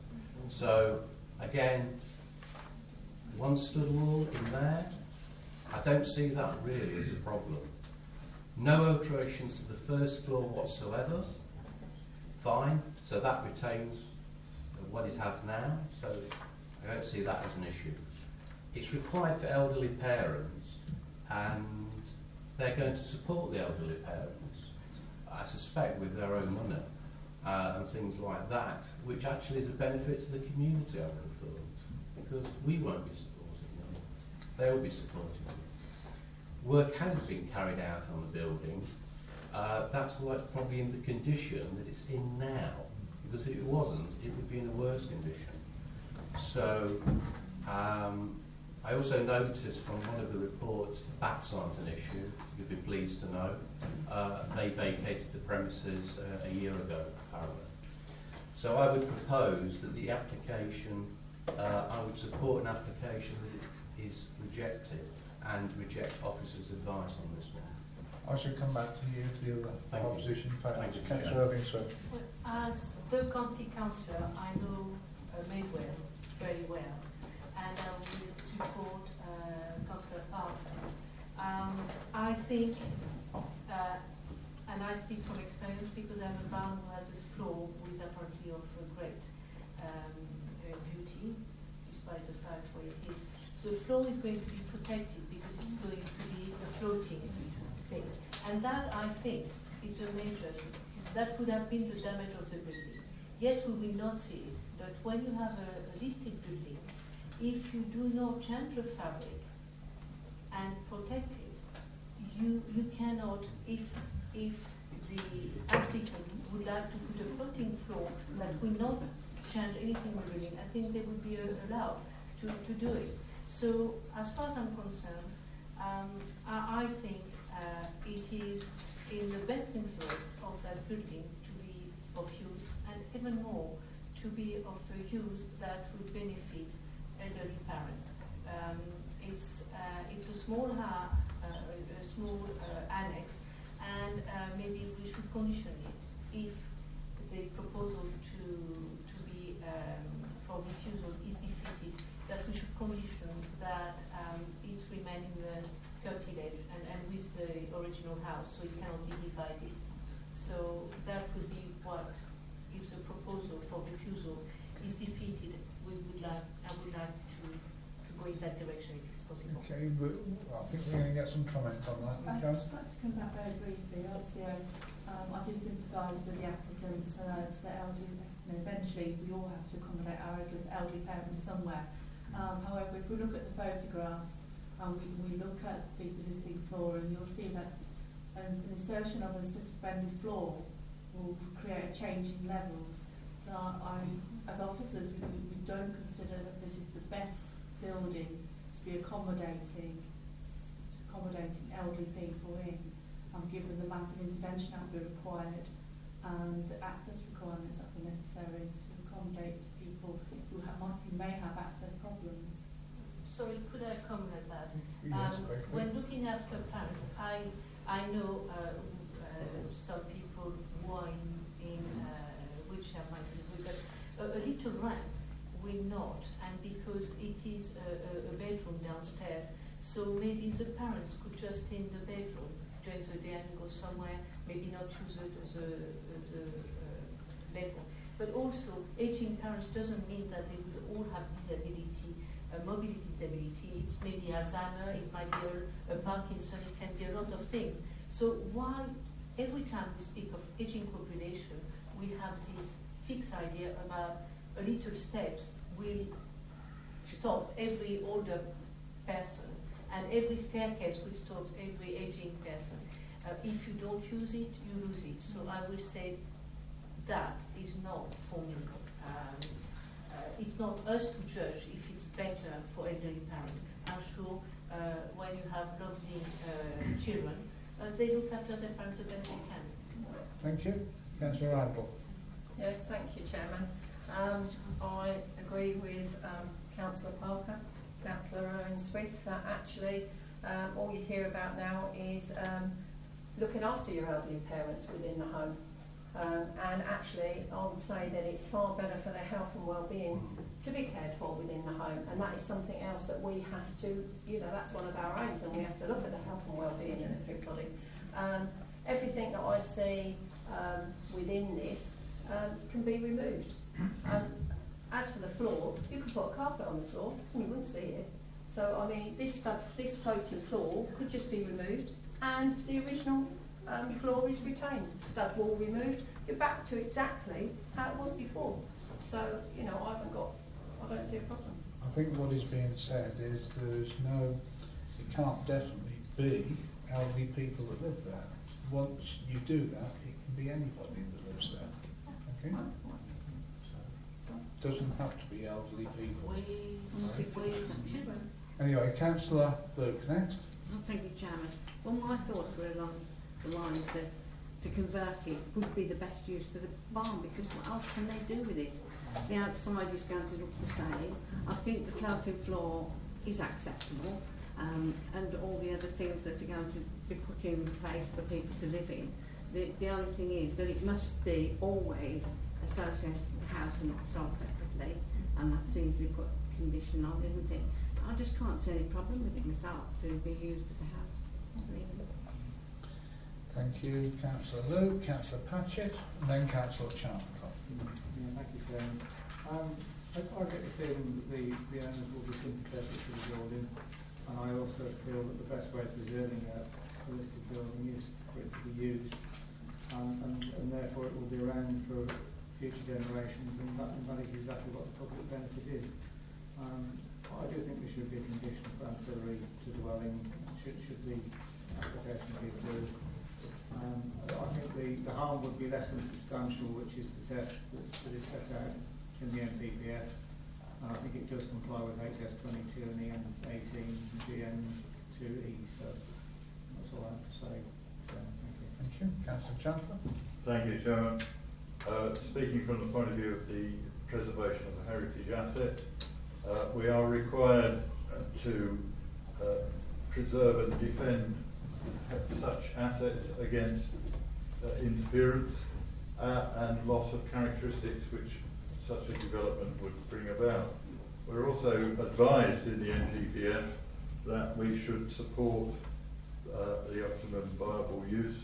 So again, one stud wall in there, I don't see that really as a problem. No alterations to the first floor whatsoever, fine, so that retains what it has now, so I don't see that as an issue. It's required for elderly parents, and they're going to support the elderly parents, I suspect with their own money and things like that, which actually is a benefit to the community, I would have thought, because we won't be supporting them, they will be supporting them. Work hasn't been carried out on the building, that's why it's probably in the condition that it's in now, because if it wasn't, it would be in a worse condition. So, I also noticed from one of the reports, bats aren't an issue, you'd be pleased to know. They vacated the premises a year ago, apparently. So I would propose that the application, I would support an application that is rejected and reject officers' advice on this one. I should come back to you for the other opposition. Thank you. Councillor Irving, sir. As the county councillor, I know Maidwell very well, and I will support Councillor Parker. I think, and I speak from experience because I have a barn who has a floor who is apparently of great beauty, despite the fact where it is. The floor is going to be protected because it's going to be a floating thing. And that, I think, is a major, that would have been the damage of the building. Yes, we will not see it, but when you have a listed building, if you do not change the fabric and protect it, you cannot, if the applicant would like to put a floating floor that will not change anything with the building, I think they would be allowed to do it. So, as far as I'm concerned, I think it is in the best interest of that building to be of use, and even more, to be of a use that would benefit elderly parents. It's a small annex, and maybe we should condition it if the proposal to be for refusal is defeated, that we should condition that it's remaining the curtilage and with the original house, so it cannot be divided. So that would be what, if the proposal for refusal is defeated, I would like to go in that direction if it's possible. Okay, but I think we're going to get some comment on that. I'd just like to come back very briefly. Obviously, I do sympathise with the applicants that elderly, eventually we all have to accommodate our elderly parents somewhere. However, if we look at the photographs and we look at the existing floor, and you'll see that an insertion of a suspended floor will create a change in levels. So as officers, we don't consider that this is the best building to be accommodating elderly people in, given the amount of intervention that will be required and the access requirements that are necessary to accommodate people who may have access problems. Sorry, could I comment on that? Yes, when looking after parents, I know some people who are in wheelchair minded, but a little ramp will not, and because it is a bedroom downstairs, so maybe the parents could just stay in the bedroom during the day and go somewhere maybe not use the level. But also, aging parents doesn't mean that they will all have disability, mobility disability. It's maybe Alzheimer, it might be a Parkinson, it can be a lot of things. So why every time we speak of aging population, we have this fixed idea about a little steps will stop every older person, and every staircase will stop every aging person. If you don't use it, you lose it. So I will say that is not for me. It's not us to judge if it's better for elderly parents. I'm sure when you have lovely children, they look after their parents the best they can. Thank you. Councillor Randall. Yes, thank you, Chairman. I agree with Councillor Parker, Councillor Owen-Smith, that actually all you hear about now is looking after your elderly parents within the home. And actually, I would say that it's far better for their health and well-being to be cared for within the home, and that is something else that we have to, that's one of our aims, and we have to look at the health and well-being of everybody. Everything that I see within this can be removed. As for the floor, you could put a carpet on the floor and you wouldn't see it. So, I mean, this floating floor could just be removed, and the original floor is retained. Stud wall removed, you're back to exactly how it was before. So, I don't see a problem. I think what is being said is it can't definitely be elderly people that live there. Once you do that, it can be anybody that lives there. Okay? Doesn't have to be elderly people. Anyway, Councillor Luke next. Thank you, Chairman. Well, my thoughts were along the lines that to convert it would be the best use for the barn, because what else can they do with it? The outside is going to look the same. I think the floating floor is acceptable, and all the other things that are going to be put in place for people to live in. The only thing is that it must be always associated with the house and not sold separately, and that's easily put condition on, isn't it? I just can't see any problem with it myself to be used as a house. Thank you, Councillor Luke, Councillor Patchett, and then Councillor Chandler. Yeah, thank you, Chairman. I get the feeling that the owners will be sympathetic to the building, and I also feel that the best way of preserving a listed building is for it to be used, and therefore it will be around for future generations, and that is exactly what the public benefit is. I do think there should be a condition for ancillary to dwelling, should the application be approved. I think the harm would be less than substantial, which is the test that is set out in the MPPF. I think it does comply with HS22 and the M18 and GM2E, so that's all I have to say. Thank you. Thank you. Councillor Chandler. Thank you, Chairman. Speaking from the point of view of the preservation of a heritage asset, we are required to preserve and defend such assets against interference and loss of characteristics which such a development would bring about. We're also advised in the NGPF that we should support the optimum viable use.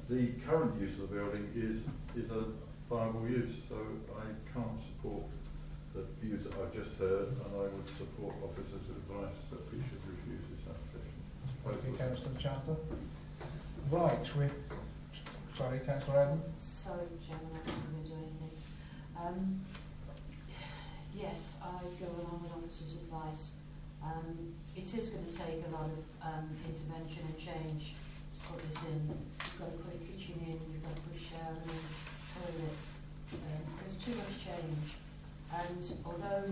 The current use of the building is a viable use, so I can't support the views that I've just heard, and I would support officers' advice that we should refuse this application. Thank you, Councillor Chandler. Right, sorry, Councillor Adam. Sorry, Chairman, I'm not going to do anything. Yes, I go along with officers' advice. It is going to take a lot of intervention and change to put this in. You've got to put a kitchen in, you've got to put a shower in, toilet. There's too much change. And although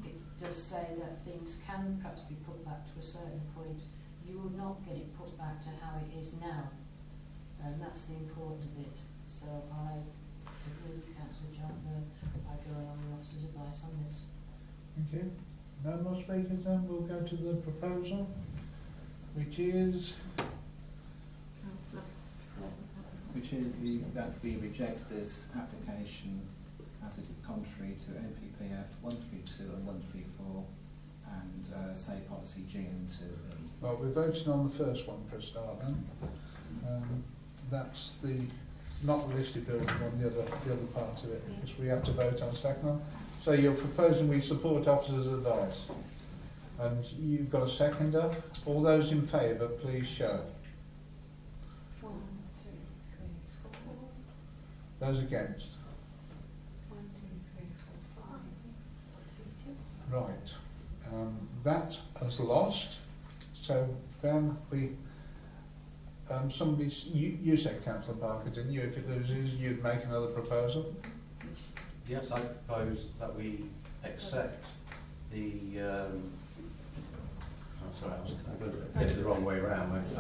it does say that things can perhaps be put back to a certain point, you will not get it put back to how it is now. And that's the important bit. So I agree with Councillor Chandler. I go along with officers' advice on this. Thank you. No more speakers then. We'll go to the proposal, which is that we reject this application as it is contrary to NPPF 132 and 134 and say policy G and 2E. Well, we're voting on the first one for a start then. that's the not the listed building one, the other part of it, because we have to vote on the second one. So you're proposing we support officers' advice, and you've got a seconder. All those in favour, please show. 1, 2, 3, 4. Those against. 1, 2, 3, 4, 5. Right. That has lost. So then we. You said, Councillor Parker, didn't you? If it loses, you'd make another proposal. Yes, I propose that we accept the. I'm sorry, I'm going to get it the wrong way around, won't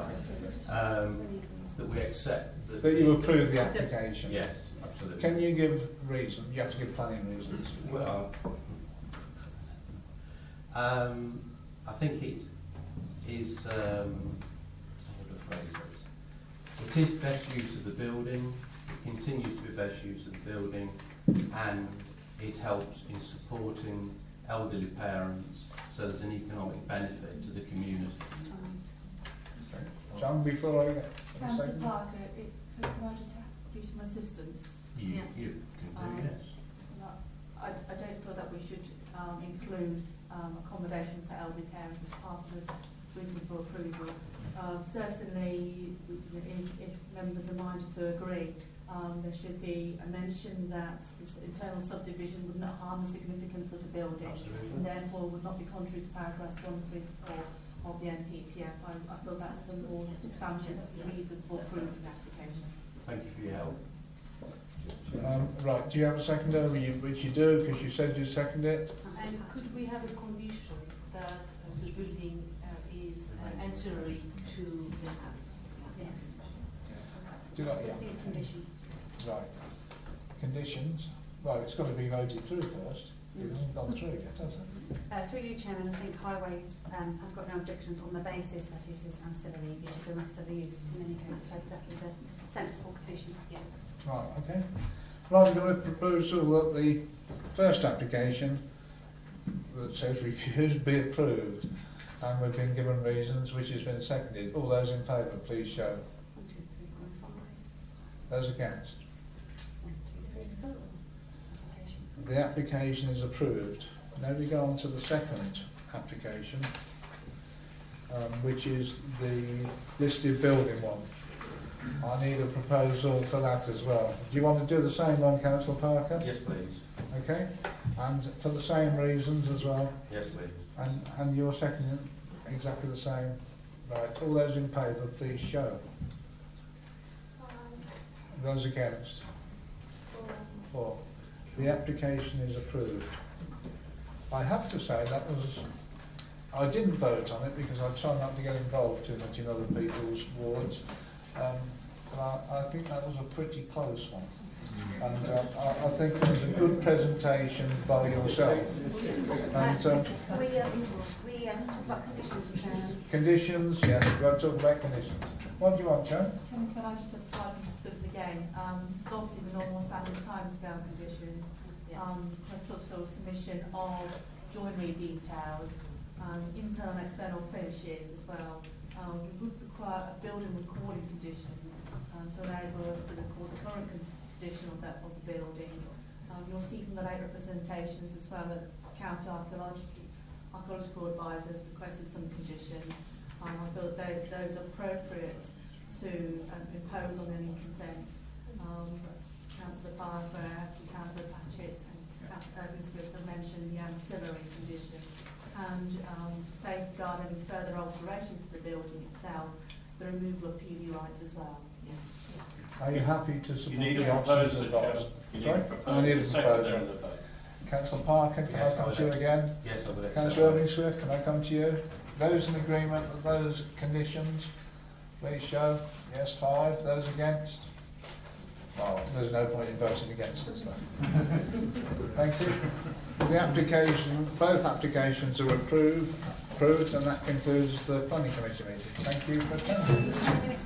I? That we accept that you approve the application. Yes, absolutely. Can you give reason? You have to give planning reasons. Well, I think it is. How would I phrase it? It is best use of the building. It continues to be best use of the building, and it helps in supporting elderly parents. So there's an economic benefit to the community. Okay. John, before I get Councillor Parker, can I just give some assistance? You can do, yes. I don't feel that we should include accommodation for elderly parents as part of the reason for approval. Certainly, if members are minded to agree, there should be a mention that this internal subdivision would not harm the significance of the building. Absolutely. And therefore would not be contrary to paragraphs 1, 3, 4 of the NPPF. I feel that's a more substantial reason for approving the application. Thank you for your help. Right, do you have a seconder? Which you do, because you said you second it. And could we have a condition that the building is ancillary to the house? Yes. Do you like, yeah. Conditions. Right. Conditions. Well, it's got to be voted through first. It hasn't gone through yet, has it? Through you, Chairman, I think highways have got no objections on the basis that it is ancillary to the rest of the use in any case. So that is a sensible condition. Yes. Right, okay. Right, we're going to proposal that the first application that says refused be approved, and we've been given reasons, which has been seconded. All those in favour, please show. 1, 2, 3, 4, 5. Those against. 1, 2, 3, 4. The application is approved. Now we go on to the second application, which is the listed building one. I need a proposal for that as well. Do you want to do the same one, Councillor Parker? Yes, please. Okay. And for the same reasons as well? Yes, please. And you're seconding exactly the same? Right. All those in favour, please show. 5. Those against? 4. The application is approved. I have to say I didn't vote on it because I try not to get involved too much in other people's wards. But I think that was a pretty close one. And I think it was a good presentation by yourself. And, we talk about conditions, Chairman. Conditions, yes, we've got to talk about conditions. What do you want, Joan? Can I just apply this again? Obviously, the normal standard timescale conditions, constructional submission of joinery details, internal and external finishes as well. We would require a building recording condition to enable us to record the current condition of the building. You'll see from the late representations as well that county archaeological advisors requested some conditions. I feel that those are appropriate to impose on any consent. Councillor Barber, Councillor Patchett and Councillor Urbansmith have mentioned the ancillary condition. And to safeguard any further alterations to the building itself, the removal of PV rights as well. Are you happy to support need the a officers' proposal, advice? Chairman. You need Sorry? a proposal. I need a Second proposal. on the vote. Councillor Parker, can I come to you again? Yes, I would accept. Councillor Urbansmith, can I come to you? Those in agreement with those conditions, please show. Yes, 5. Those against? Well, there's no point in voting against us then. Thank you. The application, both applications are approved, and that concludes the planning committee meeting. Thank you for attending.